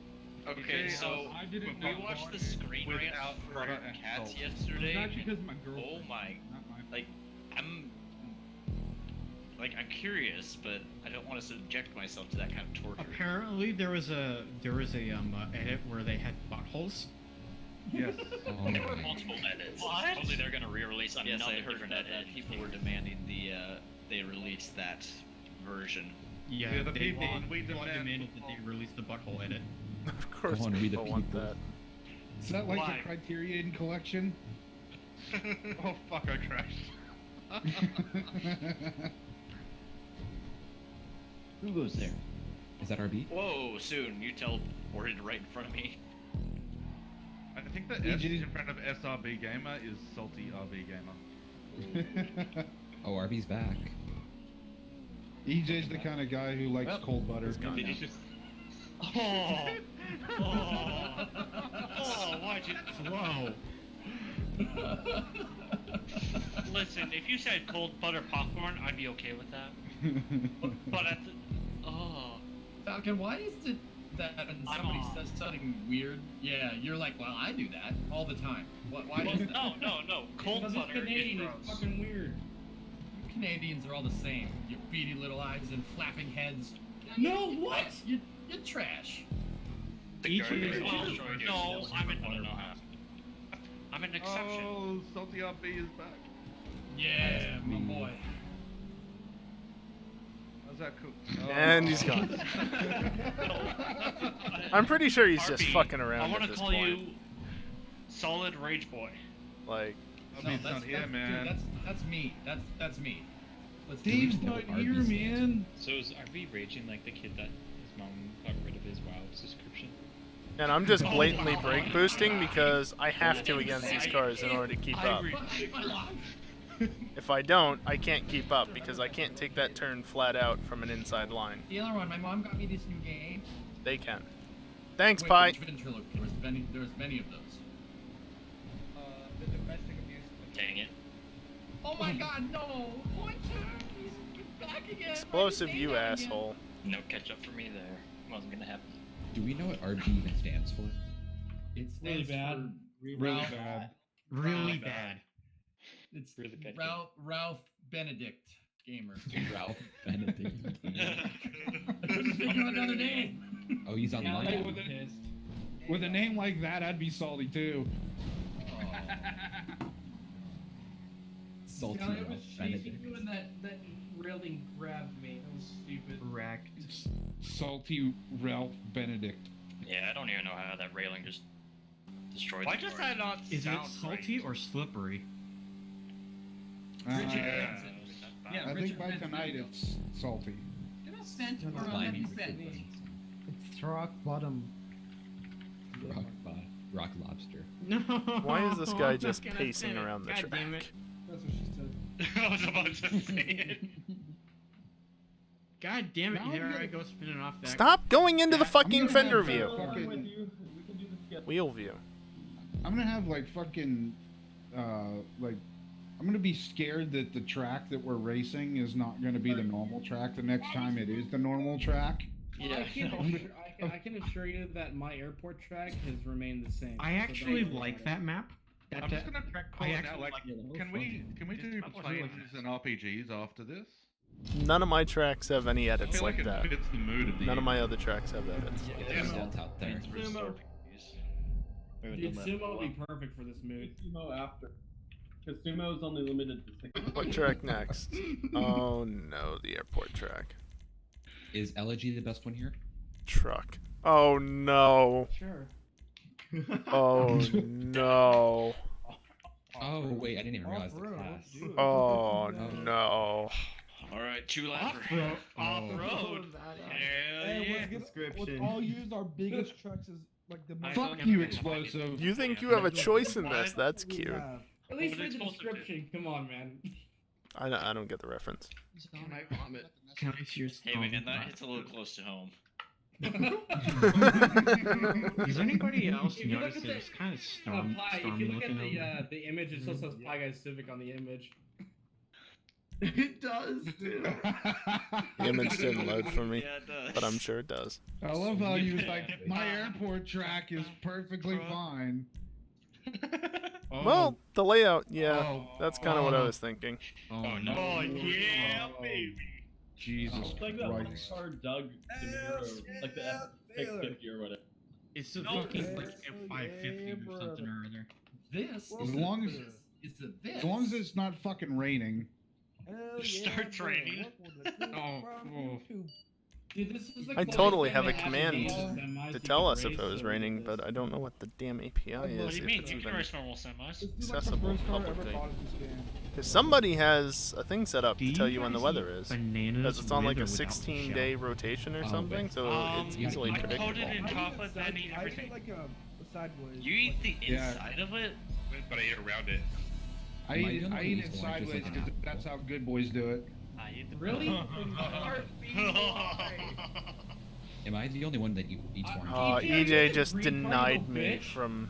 Okay, so I didn't we know watched the about it. Screen Rant Without for butter and Cats salt. It yesterday. was actually because of my Oh girlfriend. my, Not my fault. like, I'm curious, but I don't want to subject myself to that kind of torture. Apparently, there was a edit where they had buttholes. Yes. Oh my god. Multiple edits. What? Supposedly they're gonna re-release Yes, another I heard different that, edit. people were demanding they release that version. Yeah, Yeah, the they people and we demanded demand that they release the butthole edit. Of course, Go on, read the people want people. that. Is that like Why? the Criterion collection? Oh fuck, I crashed. Who goes there? Is that RB? Whoa, soon, you teleported right in front of me. I think the S in front of SRB Gamer is Salty RB Gamer. Oh, RB's back. EJ's the kind of guy who likes cold butter. Did he just... Oh. Oh, why'd you... Whoa. Listen, if you said cold butter popcorn, I'd be okay with that. But at the... Oh. Falcon, why is it that when I'm somebody on. says something weird, yeah, you're like, well, I do that all the time. Why Well, is that? no. Cold Because it's butter Canadian, is it's gross. fucking weird. You Canadians are all the same. Your beady little eyes and flapping heads. No, what? You're trash. Each of Garbage. you- Well, Destroyed your no, skills I'm in an, front of no half. I'm an exception. Oh, Salty RB is back. Yeah, my boy. was that cool? And he's gone. I'm pretty sure he's just RP, fucking around I want at to this call point. you Solid Rage Boy. Like, Dave's not here, man. That's me. That's me. Let's Dave's do not it. here, man. So are we raging like the kid that his mom got rid of his WoW subscription? and I'm just blatantly brake boosting because I have to against these cars in order to keep up. If I don't, I can't keep up because I can't take that turn flat out from an inside line. The other one, my mom got me this new game. They can. Thanks, Wait, Pi. which ventriloquist? There was many of those. The domestic abuse. Dang it. Oh my god, no! Pointer! He's back again! Explosive, you asshole. No catch up for me there. Wasn't gonna happen. Do we know what RB even stands for? It's Really bad. Really bad. Really bad. It's Really bad Ralph Benedict gamer. Ralph Benedict. Think of another name. Oh, he's online. With a name like that, I'd be salty too. Salty Yeah, it Ralph was Benedict. cheesy when that railing grabbed me. That was stupid. Correct. Salty Ralph Benedict. Yeah, I don't even know how that railing just destroyed Why the does car. that not Is it sound salty right? or slippery? Richard Yeah. Benson. I Yeah, think Richard by Benson. tonight it's salty. Did I send Don't or lie have me, you Richard sent me? Benson. It's rock bottom. Rock lobster. No. Why is this guy I'm not just gonna pacing say it. around the God track? damn it. That's what she said. I was about to say it. God damn it, Now here I'm I go spinning off that. Stop going into the fucking gonna fender have view. fucking- Wheel view. I'm gonna have like fucking, like, I'm gonna be scared that the track that we're racing is not gonna be the normal track the next time it is the normal track. Yeah, I can assure you that my airport track has remained the same. I so actually don't worry like about that map. I'm just gonna call I it actually now. Like, like it. can we do planes and RPGs after this? None of my tracks have any I edits feel like like it that. fits the mood of the. None of my other tracks have edits. It's salt out there. Sumo. Dude, Sumo would be perfect for this mood. Sumo after. Because Sumo is only limited to 6. What track next? Oh no, the airport track. Is Elegy the best one here? Truck. Oh no. Sure. Oh no. Oh wait, I didn't even realize the class. Oh no. Alright, chew laughter. Off-road. Hell yeah. Let's all use our biggest trucks as like the most. Fuck you, explosive. You think you have a choice in this? That's cute. At least read the description. Come on, man. I don't get the reference. Can I vomit? Can I see your Hey man, that hits a little close to home. Does anybody else If you look notice at that it's kind of Pi, if stormy you look at looking over? the image, it still says Pie Guy Civic on the image. It does too. The image didn't load for me, Yeah, it does. but I'm sure it does. I love how you like my airport track is perfectly fine. Well, the layout, yeah, Oh. that's kind of what I was thinking. Oh no. Oh yeah, baby. Jesus It's like that one Christ. car Doug Demiro, like the F650 or whatever. It's the fucking like F550 or something or other. This As is long as it's a this. as long as it's not fucking raining. Starts raining. Dude, this is the I closest totally thing have a that command happens to semis to you tell can us if race it was over raining, this. but I don't know what the damn API What is. do you If mean? it's You can even race normal semis. accessible publicly. Because somebody has a thing set up to tell you when the weather is. Bananas Because it's on like a with or without the 16-day rotation or Oh, something, okay. so it's easily I predictable. coated in chocolate, then eat I everything. eat like a sideways. You eat the Yeah. inside of it? But I eat around it. I Am I eat the it, only I one eat who's it going just sideways like an because apple? that's how good boys do it. I eat the Really? Am I the only one that eats orange? EJ just Green denied cardinal me bitch. from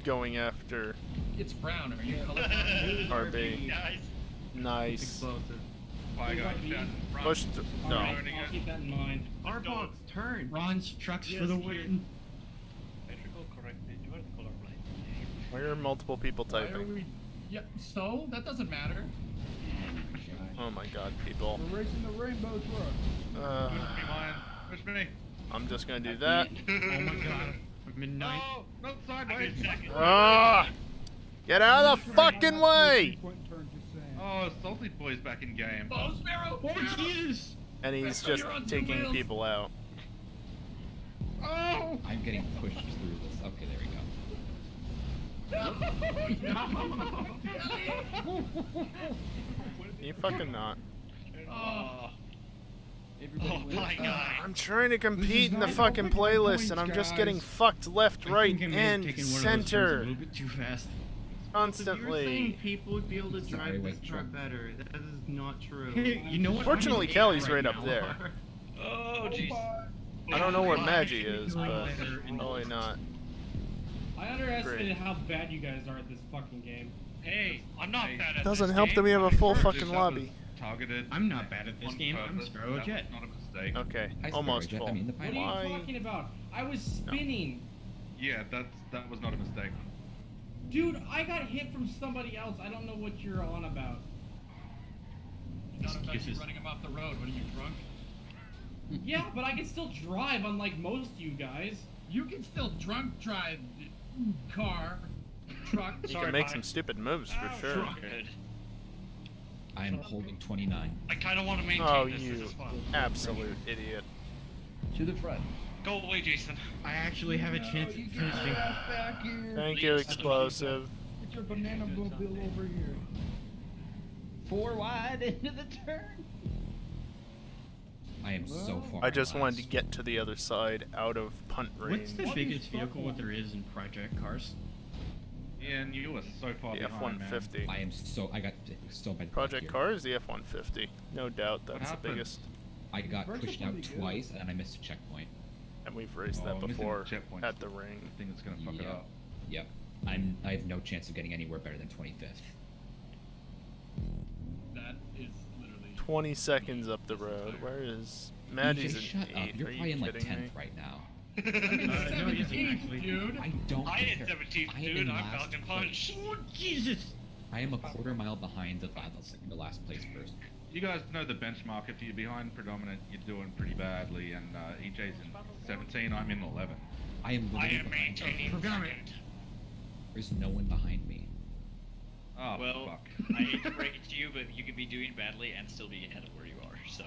going after It's brown. Are you colorblind? RB. Guys. Nice. Explosive. Pie guy, chat. Push. No. Alright, I'll keep that in mind. Arbox, turn. Ron's trucks for the win. Electrical corrected. You are the colorblind. Why are multiple people Why are typing? we? Yeah. So that doesn't matter. Oh my god, people. We're racing the rainbow truck. Push me. I'm just gonna do that. Oh my god. Midnight. No, sideways. Ah! Get out of the fucking way! Quick turn, just saying. Oh, Salty Boy's back in game. Oh, Sparrow! Oh, Jesus! And he's just taking people out. Oh! I'm getting pushed through this. Okay, there we go. You fucking not. Oh. Everybody wins. My God. I'm trying to compete in the fucking playlist, and I'm just getting fucked left, right, and center. A little bit too fast. You're saying Constantly. people would be able to drive this wait, car Trump. better. That is not true. Hey, you know what? Fortunately, I'm in Kelly's eighth right up now. there. Oh, jeez. I don't know where Maggie is, but probably not. I underestimated how bad you guys are at this fucking game. Hey, I'm not bad at Doesn't this help game. that we have a full Sure, fucking that was lobby. Targeted. I'm not bad at this on game. I'm purpose. Sparrow That Jet. was not a mistake. Okay, Hi, almost Sparrow Jet. full. I mean, the What are pilot. you Why? talking about? I was spinning. Yeah, that was not a mistake. Dude, I got hit from somebody else. I don't know what you're on about. Not about you Excuses. running him off the road. What are you, drunk? Yeah, but I can still drive unlike most of you guys. You can still drunk drive car, truck. You Sorry, can make bye. some stupid moves for sure. Good. I am holding 29. I kind of want to maintain Oh, this. This you is fun. absolute idiot. To the front. Go away, Jason. I actually have a chance at finishing. Back here. Thank you, Explosive. Get your banana mobile over here. 4 wide into the turn. I am so far. I just wanted to last. get to the other side out of punt range. What's the biggest vehicle there is in Project Cars? Yeah, and you were so far The behind, man. F-150. I am so. I got so bad. Project Cars, the F-150. No doubt that's the happened? biggest. I got Cars are pushed out pretty good. twice and I missed a checkpoint. And we've raced Oh, that missing before checkpoints. at the ring. The thing that's gonna fuck it Yep. up. Yep. I have no chance of getting anywhere better than 25th. That is literally. 20 seconds up the road. Where is Maddie's DJ, in shut up. 8th? You're Are probably you in like kidding 10th me? right now. I'm in No, he's 17th, actually. dude. I don't I care. hit 17th, I am dude. in I'm last Falcon place. Punch. Oh, Jesus! I am a quarter mile behind the last place person. You guys know the benchmark. If you're behind predominant, you're doing pretty badly. And EJ's in 17. I'm in 11. I am I literally am behind. maintaining second. There's no one behind me. Oh Well, fuck. I hate to break it to you, but you could be doing badly and still be ahead of where you are. So.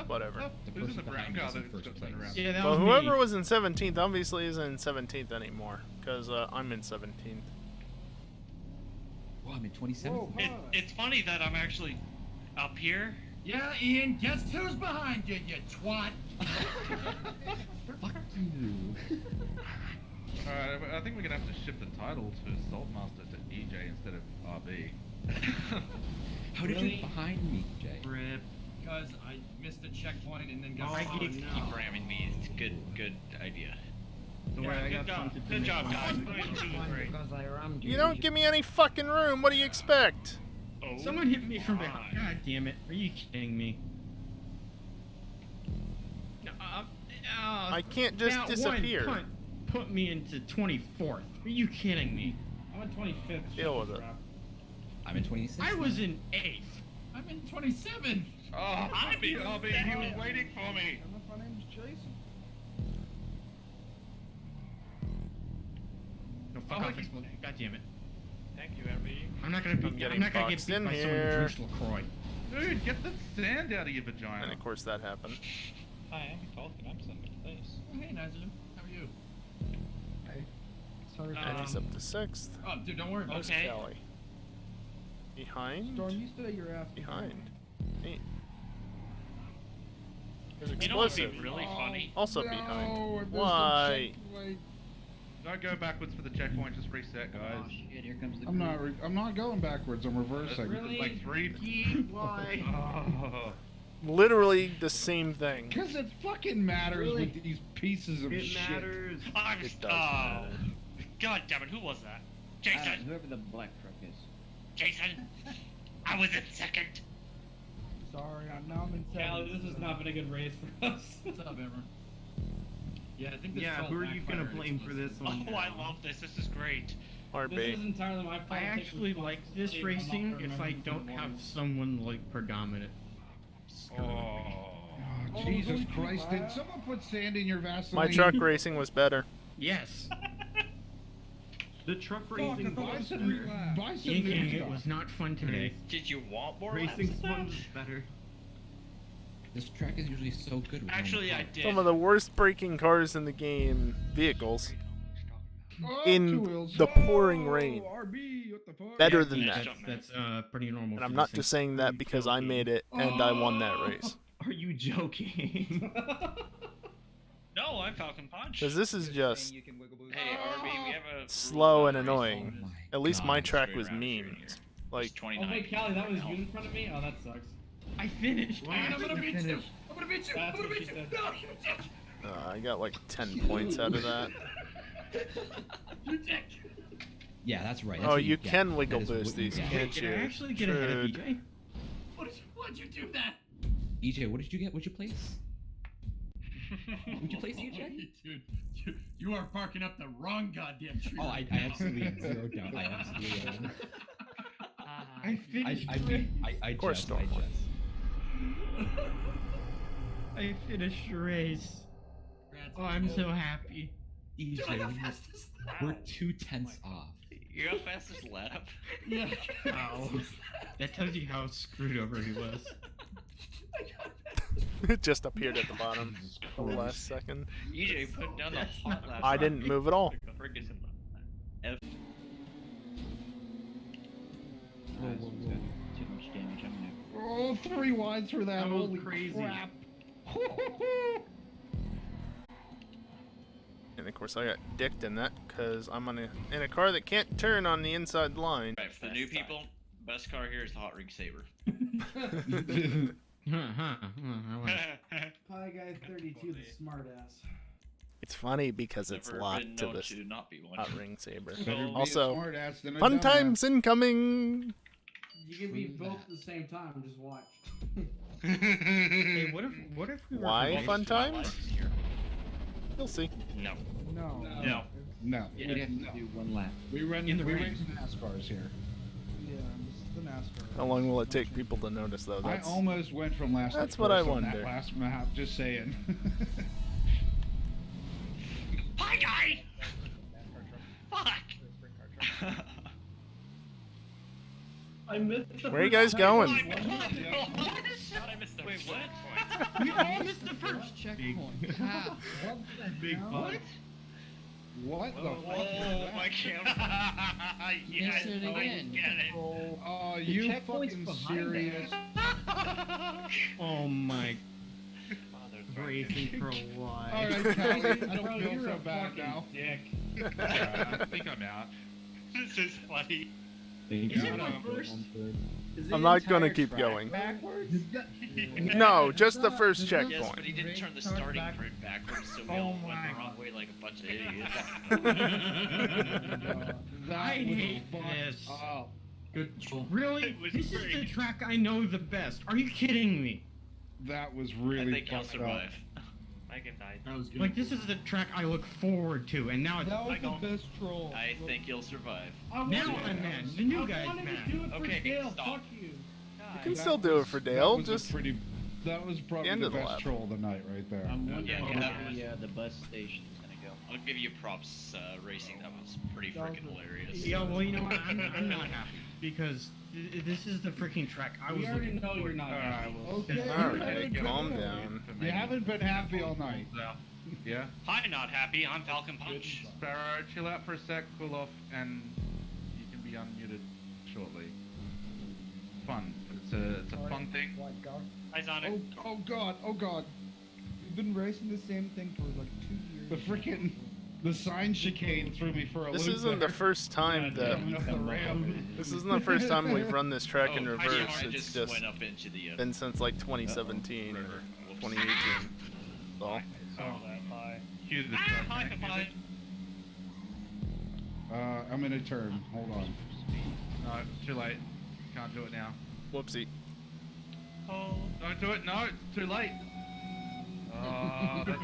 Whatever. The Who's in person the behind brown me car is in that first just place. turned around? Yeah, that Well, was whoever me. was in 17th obviously isn't in 17th anymore, because I'm in 17th. Well, I'm in 27th. It's funny that I'm actually up here. Yeah, Ian. Guess who's behind you, you twat? Fuck you. Alright, I think we're gonna have to shift the title to Saltmaster to EJ instead of RB. How did you get behind me, Jay? Rip. Because I missed a checkpoint and then got. Oh, Keep no. ramming me. It's good idea. Don't worry, I Good got job. something to Good do. job, guys. Great. Because I rammed you. You don't give me any fucking room. What do you expect? Oh, Someone hit me from behind. God damn it. Are you kidding me? No, I can't just that disappear. One punt put me into 24th. Are you kidding me? I'm at 25th. Deal with it. I'm in 26th. I was in 8th. I'm in 27. Oh, I'm in RB. He was waiting for me. My name's Jason. No, fuck off, Explosion. God damn it. Thank you, MB. I'm not gonna be. I'm getting I'm not gonna get boxed beat in by someone who here. drinks LaCroix. Dude, get the sand out of your vagina. And of course that happened. Hi, I'm Falcon. I'm 7th place. Oh, hey, Nigel. How are you? Sorry. And he's up to 6th. Oh, dude, don't worry about Where's it. Okay. Kelly? Behind? Storm, you stay your ass Behind. Hey. There's You know what'd be explosive. really funny? Also No, behind. there's the Why? checkpoint. Don't go backwards for the checkpoint. Just reset, guys. Oh shit, here comes the I'm not. I'm not going backwards. I'm reversing. Really? Like 3. Why? Oh. Literally the same thing. Because it fucking matters Really? with these pieces of It shit. matters. I'm It does matter. God damn it, who was that? Jason! whoever the black truck is. Jason! I was in second! Sorry, now I'm in Callie, seventh. this has not been a good race for us. What's up, Emmer? Yeah, I think this Yeah, is all who are you gonna backfire blame for this one? Oh, I love this. This is great. This is RB. entirely my fault. I actually like this racing if I don't have someone like predominant. Oh, Jesus Christ! Did someone put sand in your Vaseline? My truck racing was better. Yes. The truck Racing buy some Yanking, it was not fun today. Did you want more Racing laps? Sponge is better. This track is usually so good. with Actually, one I car. did. Some of the worst braking cars in the game, vehicles, Oh, in two wheels. the pouring rain. RB, what the fuck? Better than That's, that. that's pretty normal. And I'm for not these just things. saying that because I made it and I won that race. Are you joking? No, I'm Falcon Punch. Because this is just Hey, RB, we have a slow rule and about annoying. racing. At least my Not track straight was around mean. here. Like, It's 29. Oh wait, Callie, that was you in front of me? Oh, that sucks. I finished. I'm gonna beat you! finished. I'm gonna beat you! I'm gonna beat you! No, you dick! I got like 10 points out of that. You dick! Yeah, that's right. Oh, you can wiggle boost these, get. can't Did you? I actually get ahead of Trude. EJ? Why'd you do that? EJ, what did you get? What'd you place? Would you place EJ? Dude, you are parking up the wrong goddamn tree. Oh, I absolutely have zero doubt. I absolutely am. I finished. I Of course jest, not. I jest. I finished the race. Oh, I'm so happy. EJ, we're 2/10 off. You got fastest lap? Yeah. Ow. That tells you how screwed over he was. It just appeared at the bottom for the last second. EJ put down the hot lap. I didn't move at all. F. Too much damage. I'm gonna. Oh, 3 wides for that. That was Holy crazy. crap. And of course I got dicked in that because I'm in a car that can't turn on the inside line. Right, for the new people, best car here is the Hotring Saber. Pie Guy 32, the smartass. It's funny because it's Never locked been to known this to not be one. hot ring saber. Better be a Also, smartass than a fun dumbass. times incoming. You can be both at the same time, just watch. Hey, what if we were Why racing fun cars? times? You'll see. No. No. No. No. We'd have to do one lap. We run In the rain. race NASCARs here. Yeah, this is the NASCAR. How long will it take people to notice though? I That's almost went from last to that's what I first on that wonder. last map, just saying. Hi, guy! Fuck! I missed the Where are you first guys going? I missed the Wait, what? We all missed the first checkpoint. How? Big what? What the fuck? Oh, my camera. Yes, it again. Get it. Oh, you checkpoint's fucking behind serious? Oh my. Father's Racing for what? Alright, Callie, I don't Bro, feel you're so a bad fucking now. dick. I think I'm out. This is funny. Is it my first? Is the I'm not gonna entire keep track going. Backwards? No, just the first Yes, checkpoint. but he didn't turn the starting grid backwards, so we all went the wrong way like a bunch of idiots. I hate this. Oh, Good. Really? It was This is great. the track I know the best. Are you kidding me? that was I really think he'll fucked up. survive. Megan died. That was good. Like, this is the track I look forward to, and now it's That was like, the best troll. I think he'll survive. now I'm mad. The new guy's I wanted mad. to do it for Okay, Dale. stop. Fuck you. You can still do it for Dale. That was Just a pretty. That was probably end the of the best lap. troll of the night right there. I'm wondering Yeah, how that the bus station is gonna go. I'll give you props, racing. That was pretty freaking hilarious. Yeah, well, you know what? I'm not happy because this is the freaking track I was We already looking know you're not. Alright, Okay. alright. Calm down. You haven't been happy all night. Yeah. Hi, not happy. I'm Falcon Punch. Sparrow, chill out for a sec, cool off, and you can be unmuted shortly. Fun. It's a fun thing. Hi, Sonic. Oh god, oh god. We've been racing the same thing for like 2 years. The freaking the sign chicane threw me for a This loop. isn't the first time that Coming up the ramp. this isn't the first time we've run this track in Oh, I reverse. just It's just went up into the. been since like 2017 or 2018. So Cue the Hi, hi. I'm in a turn. Hold on. No, it's too late. Can't do it now. whoopsie. Oh, don't do it. No, it's too late. Oh, that's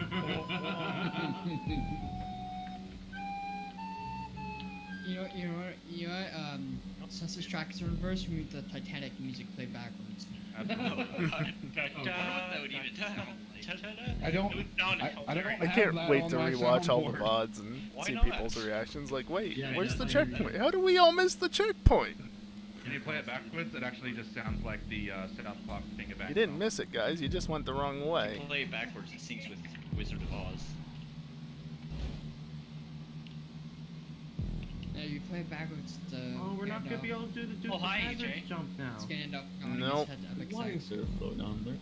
You know what? Since this track is in reverse, we need the Titanic music play backwards. What would that even sound like? I don't. It was down I don't. I have can't that wait on to my rewatch all the soundboard. VODs and Why see not? people's reactions. Like, wait, Yeah, where's the definitely. checkpoint? How do we all miss the checkpoint? When you play it backwards, it actually just sounds like the South Park finger back. You didn't miss it, guys. You just went the wrong way. Play it backwards. It syncs with Wizard of Oz. Yeah, you play backwards to. Oh, we're not gonna be able to do the Dukes of hi, Hazzard EJ. jump now. It's gonna end up going Nope. his head to Epic Why Sax. is there a flow down there?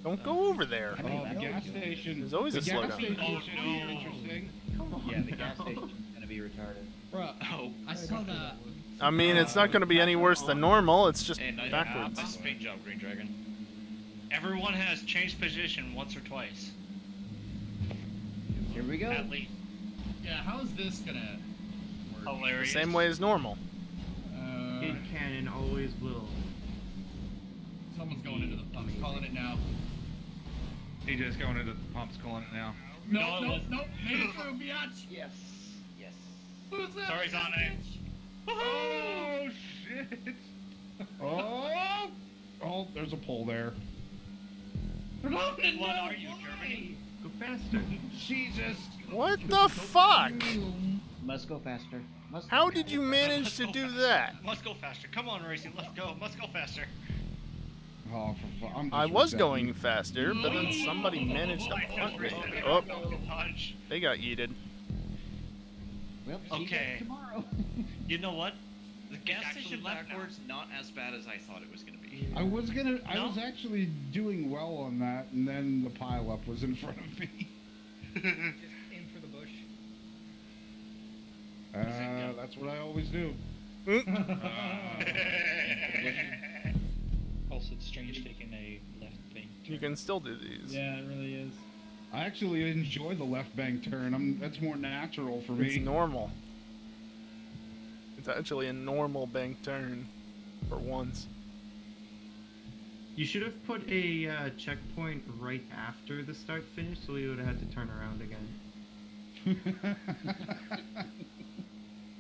Don't go over there. Oh, the gas station. There's always the a gas slowdown. station Oh, should be no. interesting. Come on. Yeah, the gas now. station's gonna be retarded. Bro, Oh. I saw that. I mean, it's not going to be any worse than normal. It's just And backwards. nice paint job, Green Dragon. Everyone has changed position once or twice. Here we go. At least. Yeah, how's this gonna work? The Hilarious. same way as normal. It can and always will. Someone's going into the pumps, calling it now. TJ's going into the pumps, calling it now. No, made it through, biatch. Yes. Yes. Who's that? Sorry, Sonic. Oh shit! Oh, there's a pole there. Phenomenon, What no are you, way. Germany? Go faster. Jesus. What the fuck? Must go faster. Must How did you manage to do that? Let's go faster. Come on, racing. Let's go. Let's go faster. Oh, for fuck. I'm just I was resetting. going faster, but then somebody managed to punt me. Oh, Punch. they got yeeted. Well, see you guys Okay. tomorrow. You know what? The gas actually station left now. backwards, not as bad as I thought it was gonna be. I was gonna. I No? was actually doing well on that, and then the pileup was in front of me. Just aim for the bush. That's what I always do. Also, it's strange taking a left bank. You can still do these. Yeah, it really is. I actually enjoy the left bank turn. That's more natural for It's me. normal. It's actually a normal bank turn for once. You should have put a checkpoint right after the start finish, so we would have had to turn around again.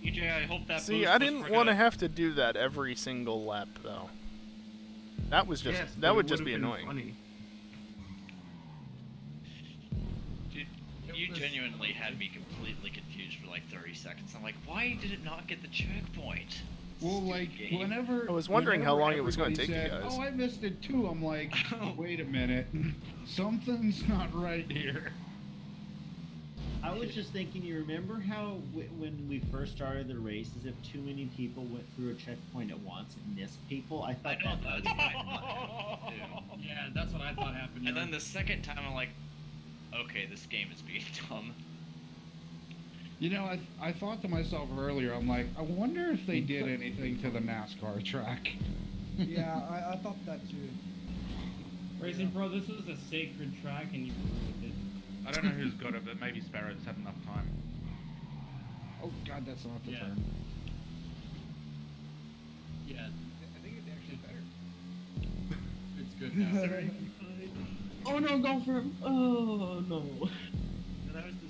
EJ, I hope that. See, boost I was didn't for want to good. have to do that every single lap, though. That was just Yes, but that it would just would've be been annoying. Funny. You genuinely had me completely confused for like 30 seconds. I'm like, why did it not get the checkpoint? Well, like game. whenever I was wondering how whenever long it was gonna everybody take you said, guys. Oh, I missed it too. I'm like, wait a minute, something's not right here. I was just thinking, you remember how when we first started the race, as if too many people went through a checkpoint at once and missed people? I thought I know, that that's fine. Dude. Yeah, that's what I thought happened. And then the second time, I'm like, okay, this game is being dumb. You know, I thought to myself earlier, I'm like, I wonder if they did anything to the NASCAR track. Yeah, I thought that too. Racing Pro, this was a sacred track and you ruined it. I don't know who's got it, but maybe Sparrow's had enough time. Oh God, that's not the Yeah. turn. Yeah, I think it's actually better. it's good now. Oh no, I'm going for him. Oh no. That was the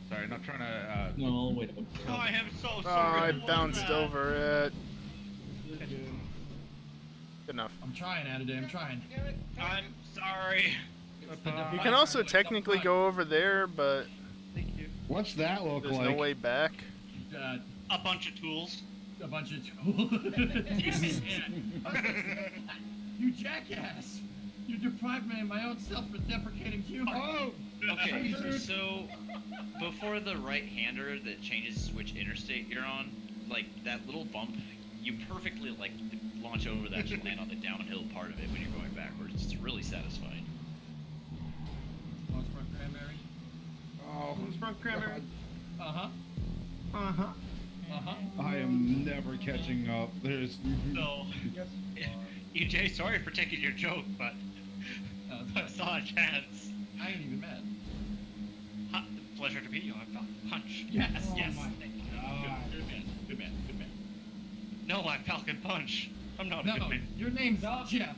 Sorry, not trying to. No, wait a minute. Oh, I am so Oh, sorry. I bounced over it. You're good. Good enough. I'm trying, Adaday, I'm trying. I'm sorry. You can also technically go over there, but What's that look there's like? no way back. A bunch of tools. A bunch of tools. You jackass! You deprived me of my own self-deprecating humor. Oh! Okay, so before the right-hander that changes which interstate you're on, like that little bump, you perfectly like launch over that to land on the downhill part of it when you're going backwards. It's really satisfying. Lunchroom cranberry. Oh, Who's front cranberry? Uh-huh. Uh-huh. Uh-huh. I am never catching up. There's So, EJ, sorry for taking your joke, but I saw a chance. I ain't even mad. Ha, pleasure to meet you. I'm Falcon Punch. Yes, Oh yes. my God. Good man, good man, good man. No, I'm Falcon Punch. I'm not a No, good man. your name's Falcon. Jeff.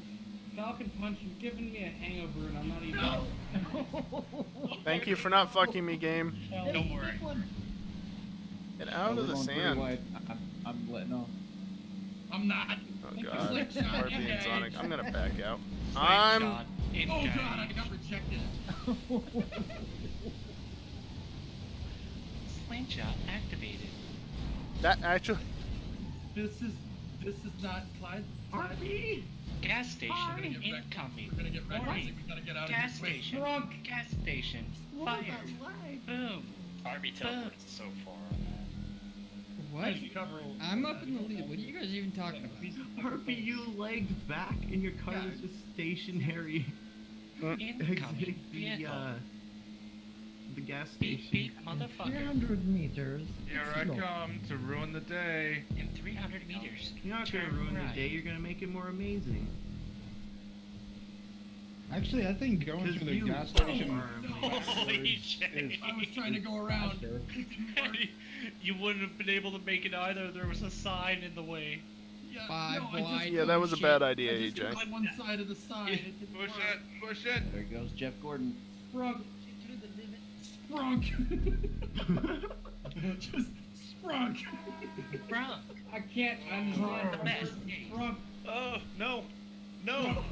Falcon Punch, you've given me a hangover and I'm not even. No. Thank you for not fucking me, game. Don't worry. Get out of the sand. I'm letting off. I'm not. Oh god. Harvey and Sonic. I'm gonna back out. I'm. Slingshot engaged. Oh god, I got rejected. Slingshot activated. That actually. This is not Clyde. Harpy! Gas station We're gonna get wrecked. incoming. We're gonna get wrecked. Warning. We gotta get out of Gas here. Wait, station. drunk. Gas station. Fire. Boom. Arby teleported so far on that. What? Nice cover. I'm up in the lead. What are you guys even talking about? Harpy, you lagged back and your car was just stationary. Incoming vehicle. The gas Beep station. beep, motherfucker. 300 meters. Here I come to ruin the day. In 300 meters. You're not gonna turn ruin right. the day, you're gonna make it more amazing. Actually, I think going 'Cause through the you gas station are Holy shit. I was trying to go around. You wouldn't have been able to make it either. There was a sign in the way. Yeah, Five no, I just- wide. Yeah, that was a bad idea, I just AJ. got one side of the side. It didn't Push work. it, push it. There goes Jeff Gordon. Sprung. Sprung. Just sprung. Bruh. I can't understand the Best. word sprung. Oh, no. No.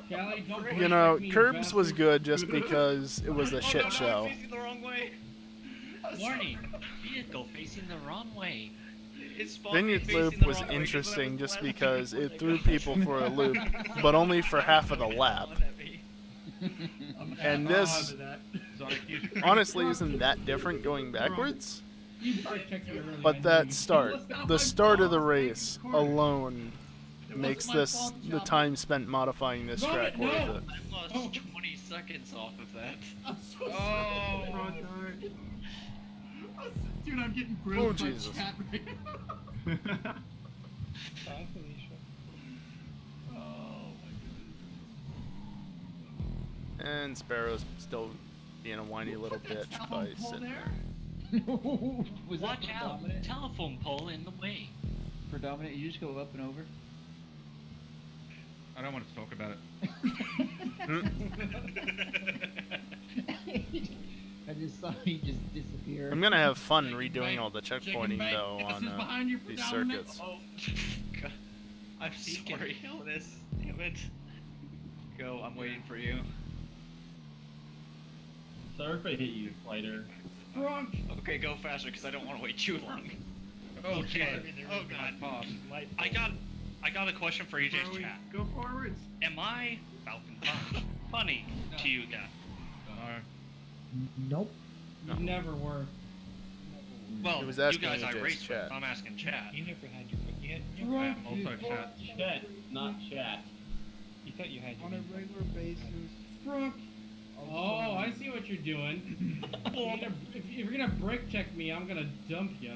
Callie, don't You break know, me, you Curbs was bastard. good just because it was a Oh, shit no, no, show. I'm facing the wrong way. Warning. Vehicle facing the wrong way. It spawned me Vineyard facing Loop the was wrong way 'cause I interesting was just laughing. because Oh it my threw gosh. people for a loop, but only for half of the lap. And this honestly isn't that different going backwards. You probably checked me earlier, But I that knew. start, the start of the race alone makes this the time spent modifying this track worth it. I lost 20 seconds off of that. I'm so Oh. sorry. Dude, I'm getting grilled Oh, by Jesus. chat right now. Bye, Felicia. Oh my goodness. And Sparrow's still being a whiny little bitch by sitting there. Was Watch that out. predominant? Telephone pole in the way. Predominant, you just go up and over? I don't want to talk about it. I just saw you just disappear. I'm gonna have fun redoing all the checkpointing though on behind you, these predominant. circuits. Oh, God. I'm sorry for this. Damn it. Go, I'm waiting for you. Sorry if I hit you, fighter. Sprung. Okay, go faster because I don't want to wait too long. Oh, Okay. shit. Oh god. I got a question for EJ's Bro, chat. go forwards. Am I Falcon Punch funny to you guys? Nope. No. You never were. Well, He was you asking guys I EJ's raced with. chat. I'm asking chat. You never had your. You Sprung. Also chat. Chat, not chat. thought you had your. On a regular basis. Sprung. Oh, I see what you're doing. If you're gonna brake check me, I'm gonna dump you.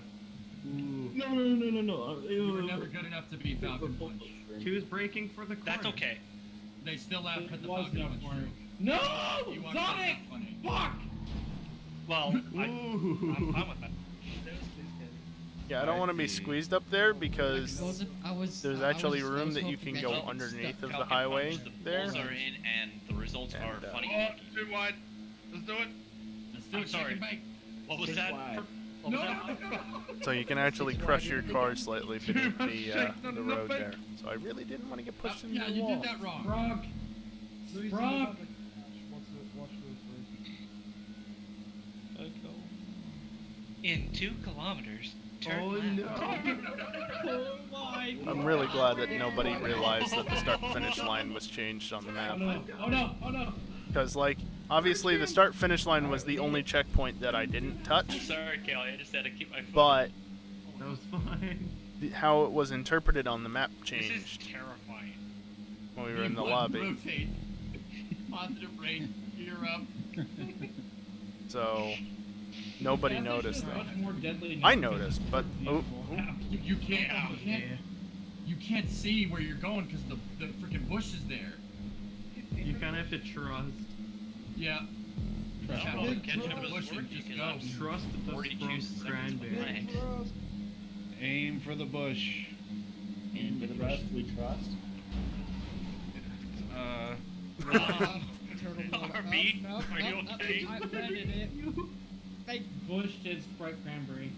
No. You were never good enough to be Falcon Punch. She was braking for the corner. That's okay. They still have put the Was Falcon no Punch corner. through. No! You are Sonic! not funny. Fuck! Well, I'm fine with that. Yeah, I don't want to be squeezed up there because there's actually I room was that you hoping can that go you underneath of the Falcon highway Punch, the there. polls are in and the results are And, funny. Oh, too wide. Let's do it. Let's do I'm it, sorry. chicken bake. What was Take that? wide. What No, was no, that? no, no. So you can actually crush your car slightly beneath the road there. So I really didn't want to get pushed into Yeah, the you wall. did that wrong. Sprung. Sprung. Watch this Go. In 2 kilometers, turn Oh left. no. I'm really glad that nobody realized that the start-finish line was changed on the Oh map. no! Oh no! Oh no! Because, like, obviously the start-finish line was the only checkpoint that I didn't touch, Sorry, Kelly, I just had to keep my foot. but That was fine. how it was interpreted on the map This is changed terrifying. when we were in You the wouldn't lobby. Rotate. Positive rate. Gear up. So nobody Gas noticed station is that. much more deadly I now noticed, because but it's oh, beautiful. You can't. You can't see where you're going because the freaking bush is there. You kind of have to trust. Yeah. Well, Just have well, to ketchup get the is bush and working just 'cause go. I'm Trust the 42 sprung seconds cranberry. behind. Aim for the bush. And with the rest, we trust. RB, are you okay? I landed it. Fake bush did Sprite cranberry.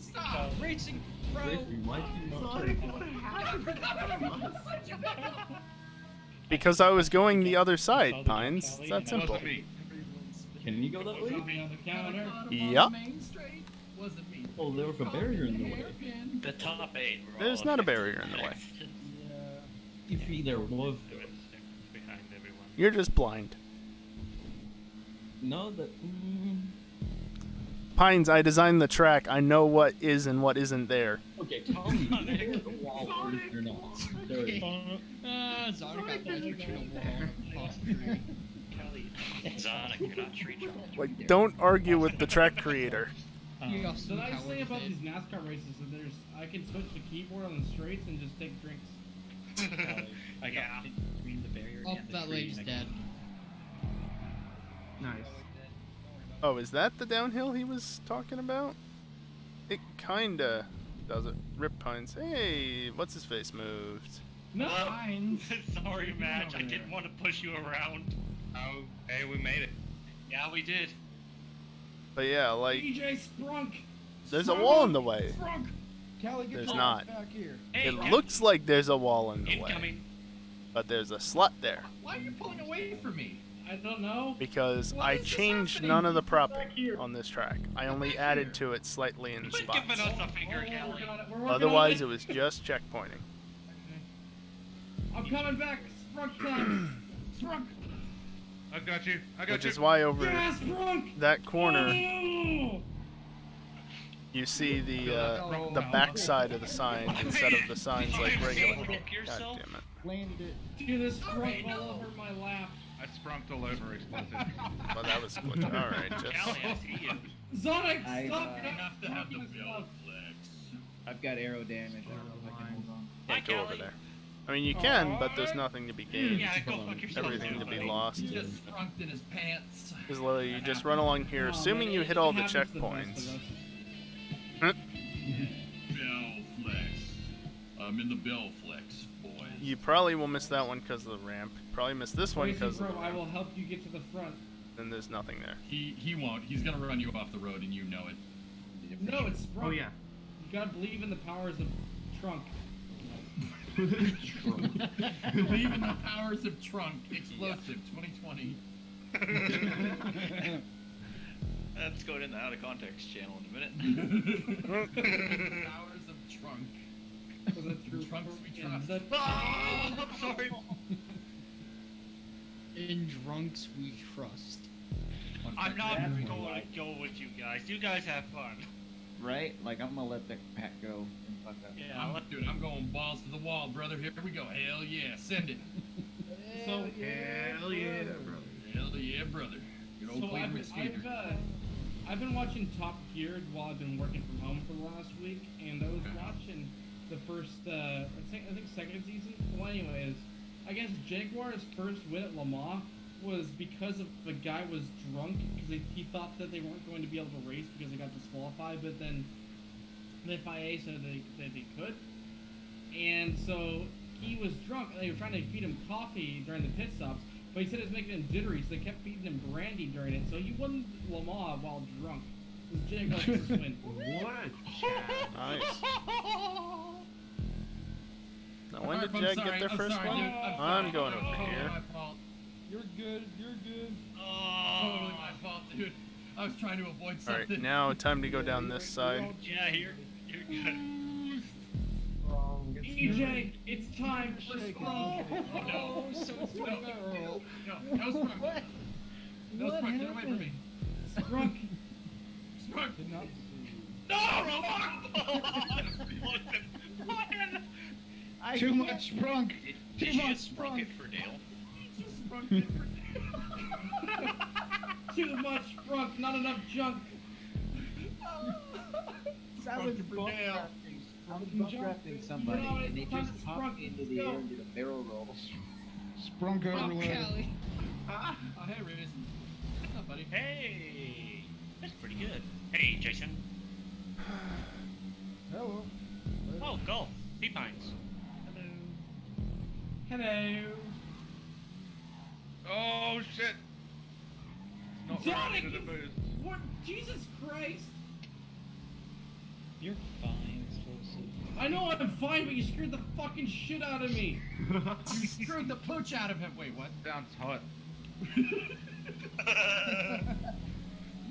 Stop! Racing. bro. Why did you not take Because I was going the other side, Pines. It's that simple. Can you go that way? On the counter. Yep. Main Street. Wasn't me. Oh, there was a barrier in the way. The top 8 were There's all not a barrier in the way. If there was. Behind everyone. You're just blind. No, that. Pines, I designed the track. I know what is and what isn't there. Okay, tell me. There's a wall or is there not? There is. Sonic got pushed through a wall. Lost the tree. Sonic, you're not tree trunk. Like, don't argue with the track creator. Did I say about these NASCAR races that there's I can switch the keyboard on the straights and just take drinks? I got between the barrier Oh, and the that tree, lady's and I dead. Nice. Oh, is that the downhill he was talking about? It kinda does it. Rip Pines. Hey, what's his face moved? No. Sorry, Madge. I didn't want to push you around. Oh, hey, we made it. Yeah, we did. But yeah, like, DJ Sprunk. there's a wall in the way. Sprunk. Callie, get There's your not. ass back here. Hey, It looks like there's a wall in the way. incoming. But there's a slut there. Why are you pulling away from me? I don't know. Because Why I is this changed happening? none of the propping Back here. on this track. I only added to it slightly in Quit spots. giving us a finger, Kelly. Otherwise, it was just checkpointing. I'm coming back. Sprunk time. Sprunk. I got you. I got Which you. is why over Yeah, Sprunk. that corner, Oh. you see the back side of the sign instead of the signs like regular. God damn it. Landed it. Dude, this sprunk all over my lap. I sprunked all over explosive. Well, that was glitch. Alright, just. Kelly, I see you. Sonic, I, stop! uh, You have to have the bill I've got arrow damage. I don't know if I can hold on. Can't go over there. I mean, you can, but there's nothing to be gained. Yeah, go fuck yourself. Everything to be lost. He just sprunked in his pants. Because literally, you just run along here, assuming you hit all the checkpoints. Bell flex. I'm in the bell flex, boys. You probably will miss that one because of the ramp. Probably miss this one because of the I will ramp. help you get to the front. Then there's nothing there. He won't. He's gonna run you off the road, and you know it. No, it's sprunk. Oh yeah. You gotta believe in the powers of trunk. Believe in the powers of trunk. Explosive 2020. That's going in the out of context channel in a minute. Powers of trunk. Was it through trunks we trust? Oh, I'm sorry. In drunks we trust. I'm not going to go with you guys. You guys have fun. Right? Like, I'm gonna let the pack go and fuck up. Yeah, Dude, I'm going balls to the wall, brother. Here we go. Hell yeah, send it. Hell yeah, brother. Hell yeah, brother. Good old Cleveland skater. I've been watching Top Gear while I've been working from home for the last week, and I was watching the first, I think second season. Well, anyways, I guess Jaguar's first win at Le Mans was because of the guy was drunk because he thought that they weren't going to be able to race because they got disqualified, but then the FIA said that they could, and so he was drunk and they were trying to feed him coffee during the pit stops, but he said it was making him jittery, so they kept feeding him brandy during it, so he won Le Mans while drunk. It was Jaguar's win. What a chat. Nice. Now, when did I'm Jag sorry, get their I'm first sorry, one? dude, I'm going over Totally here. my fault. You're good. You're good. Totally my fault, dude. I was trying to avoid something. Alright, now time to go down this side. Yeah, you're good. EJ, it's time for Sprunk. No, Sprunk. No, Sprunk, get away from me. Sprunk. Sprunk. No, Too much sprunk. Did you just sprunk it for Dale? Too much Sprunk, not enough junk. That was bump drafting. I was bump drafting somebody, and they just hopped into the air and did a barrel roll. Sprunk overload. Oh, hey, Raisin. What's up, buddy? Hey, that's pretty good. Hey, Jason. Hello. Oh, go. P-Pines. Hello. Oh shit! It's not where I Sonic, should have moved. what? Jesus Christ. You're fine, explosive. I know I'm fine, but you scared the fucking shit out of me. You screwed the pooch out of him. Wait, what? Sounds hot.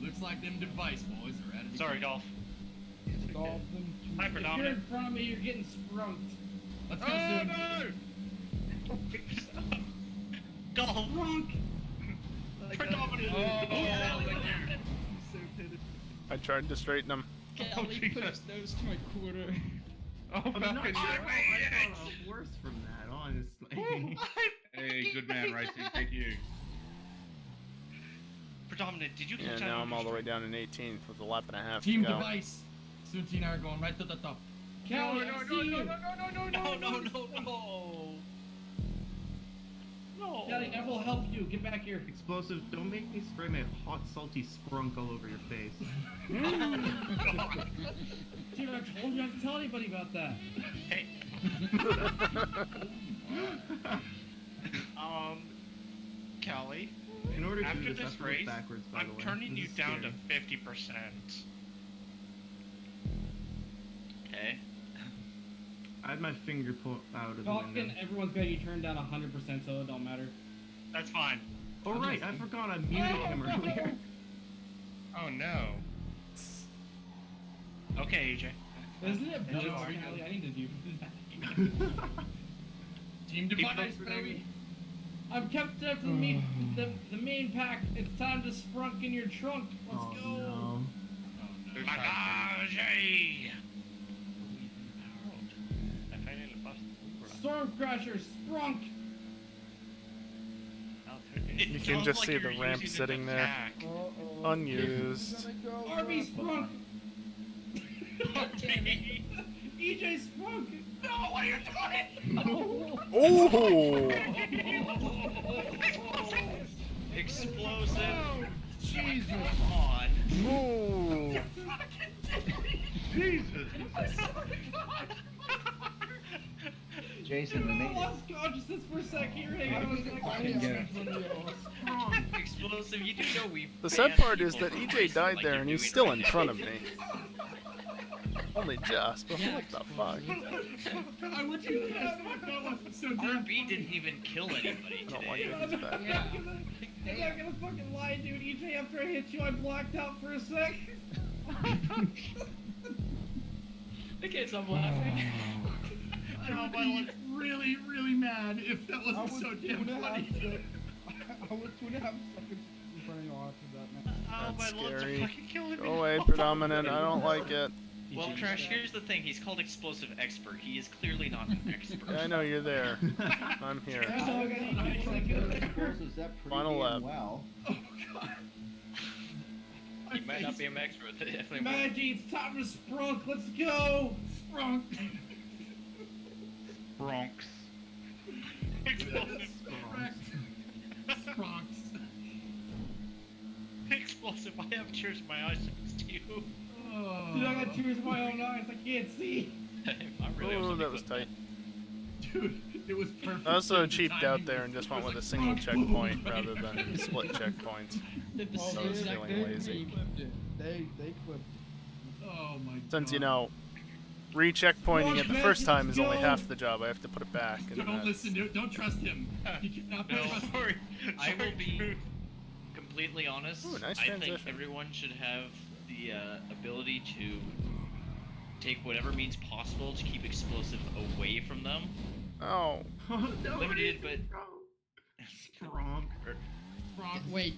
Looks like them device boys are at it. Sorry, Dolph. Hi, if you're predominant. in front of me, you're getting sprunked. Let's go soon. Dolph. Sprunk. Predominant. I tried to straighten him. Kelly put his nose to my quarter. Oh, No, Falcon, I you're thought worse from that, honestly. Hey, good man, Racing. Thank you. Predominant, did you Yeah, catch now on I'm all the way down in 18th with a lap and a half Team to go. device. Sunti and I are going right to the top. Kelly, I see you. No. Kelly, I will help you. Get back here. Explosive, don't make me spray my hot, salty sprunk all over your face. Dude, I told you not to tell anybody about that. Hey. Callie, In order to after do this, I this have to look race, backwards, by I'm the way. turning This you is down scary. to 50%. Okay. I had my finger put out of the Falcon, window. everyone's got you turned down 100%, so it don't matter. That's fine. Oh right, I forgot I muted him earlier. Oh no. Okay, AJ. Isn't it Enjoy. bugs, Callie? I need to do that. Team device, baby. I've kept up to the main pack. It's time to sprunk in your trunk. Let's go. No. Bagage! Storm Crasher, sprunk. You can just see the ramp sitting there, unused. Arby sprunk. EJ sprunk. No, what are you doing? Oh! Explosive. Jesus. Come on. Oh! Jesus. Jason, we I made it. lost consciousness for a sec here. I was like, Explosive. You do know we. The sad banned part is people that from EJ racing died like there you're and he's doing still right in front now. of me. Only just, but what the fuck? I want you to ask my fellow. So RB didn't even kill anybody I don't like today. it. He's back. I'm not gonna fucking lie, dude. EJ, after I hit you, I blacked out for a sec. I can't stop laughing. I would be really, really mad if that wasn't so damn funny. I was 2.5 seconds in front of you after that, man. Oh, That's my lords are scary. fucking killing me. Go away, Predominant. I don't like it. Well, Crash, here's the thing. He's called Explosive Expert. He is clearly not an expert. Yeah, I know you're there. I'm here. Explosives that pretty Final lap. damn well. He might not be an expert, but definitely will. Maggie, it's time to sprunk. Let's go. Sprunk. Bronx. Explosive. Spronks. Explosive. I have tears in my eyes thanks to you. Dude, I got tears in my own eyes. I can't see. I'm really Oh, upset that was tight. Dude, it was perfect. I also The cheaped timing out there and just went with a single checkpoint rather than split checkpoints. So I was feeling lazy. They clipped. Oh my god. Since, you know, recheckpointing it the first time is only half the job. I have to put it back. And Don't that's- listen to it. Don't trust him. You cannot trust him. I will be completely honest. Ooh, nice I think transition. everyone should have the ability to take whatever means possible to keep Explosive away from them. Oh. No, Limited, but Sprunk. Wait,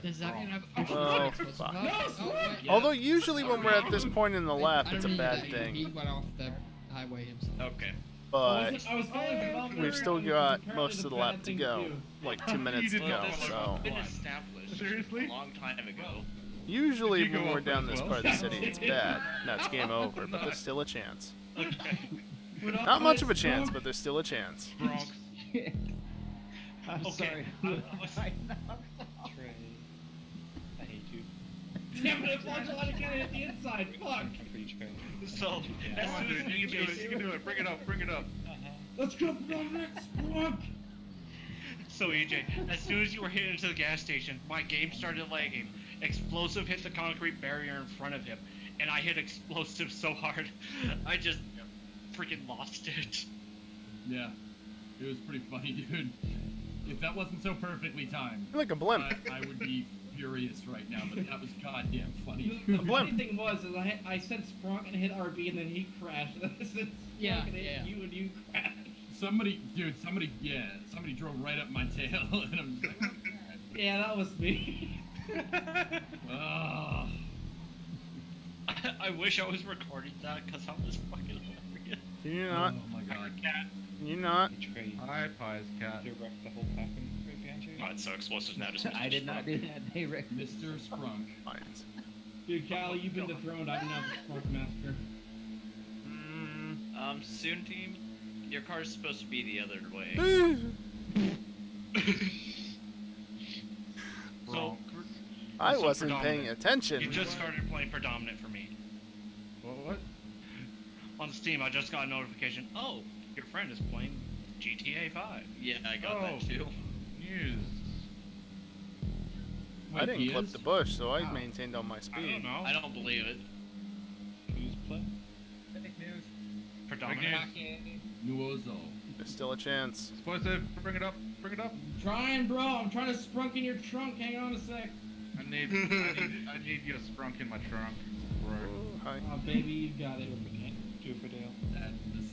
does that mean I've... Oh, Explosive fuck. up? Oh, wait. Although usually when we're at this point in the lap, I don't it's a mean bad that. thing. He went off the highway himself. Okay. But I was following the bumper, we've still and got apparently most the of the bad lap to thing go. do. Like 2 minutes to Well, go, this so... has been established Seriously? a long time ago. Usually Did you when go we're up down as this well? part of the city, it's bad. No, it's game over, but there's still a chance. Okay. Not much of a chance, but there's still a chance. Bronx. I'm Okay. sorry. Trey. I hate you. Damn it, I thought I hit the inside. Fuck. I'm pretty Trey. So, as Come on, soon as dude. You can do it. You can do it. Bring it up. Bring it up. Let's go, Dominic. Sprunk. So EJ, as soon as you were hitting into the gas station, my game started lagging. Explosive hit the concrete barrier in front of him, and I hit Explosive so hard, I just freaking lost it. Yeah, it was pretty funny, dude. If that wasn't so perfectly timed, You're like a blimp. I would be furious right now. But that was goddamn funny. The funny thing was, is I said Sprunk and hit RB, and then he crashed. And I said Yeah, Sprunk and hit yeah. you, and you crashed. Somebody drove right up my tail, and I'm just like, oh, God. Yeah, that was me. Oh. I wish I was recording that because that was fucking hilarious. Can you not? Oh my God. Cat. Can you not? Hi, Pies Cat. They wrecked the whole pack right behind you. Oh, it's so explosive now. Just I did not do that. They wrecked Mr. Sprunk. Dude, Callie, you've been dethroned. I'm now the Sprunk master. Soon, team. Your car's supposed to be the other way. So, I so wasn't predominant. paying attention. You just started playing predominant for me. What? On Steam, I just got a notification. Oh, your friend is playing GTA 5. Yeah, I got that too. News. I didn't clip the bush, so I maintained all my I don't speed. know. I don't believe it. Who's playing? Fake news. Predominant. Nuozo. There's still a chance. Explosive. Bring it up. Bring it up. Trying, bro. I'm trying to Sprunk in your trunk. Hang on a sec. I need your sprunk in my trunk, bro. Hi. Oh, baby, you got it. Do it for Dale. This is.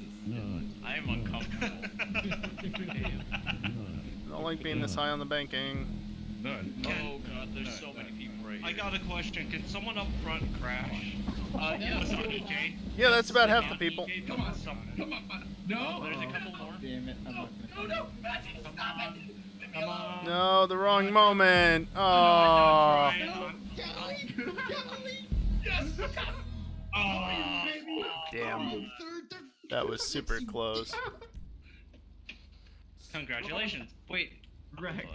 I am uncomfortable. I don't like being this high on the banking. None. Oh god, there's so many people right here. I got a question. Can someone up front crash? Yeah, Was it DK? Yeah, that's about half the people. Come on, come on. No. There's a couple more. Damn it! I'm not gonna. No, Magic, stop it. Come on. No, the wrong moment. Oh. Yes. Oh, Damn. That was super close. congratulations. Wait. Wrecked.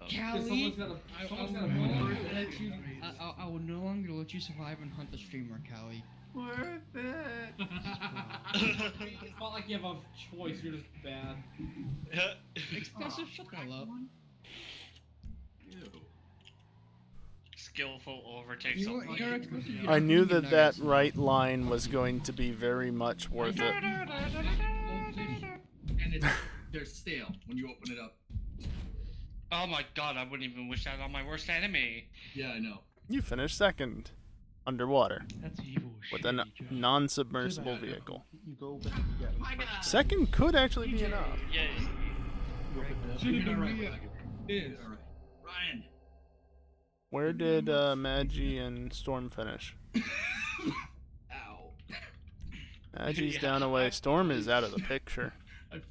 Callie, Someone's got a ball. I will no longer let you survive and hunt the streamer, Callie. Worth it. It's not like you have a choice. You're just bad. Explosive, shut the hell up. Skillful overtakes. You know what, you're explosive, you're I not knew being that that nice. right line was going to be very much worth it. And they're stale when you open it up. Oh my god, I wouldn't even wish that on my worst enemy. Yeah, I know. You finished second. Underwater. That's evil With shit. a non-submersible vehicle. You go back. You got it. Second could actually be enough. Yeah. Should have been right. Is. All right. Ryan. Where did Magi and Storm finish? Ow. Magi's down away. Storm is out of the picture.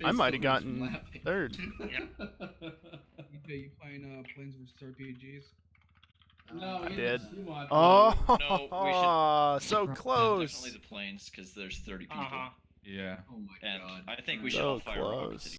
I might have gotten third. You playing Planes vs RPGs? No, I you did. you want- Oh, No, we should. so close. Definitely the planes, because there's 30 people. Yeah. Oh my And god. I think we should So all fire rockets close. at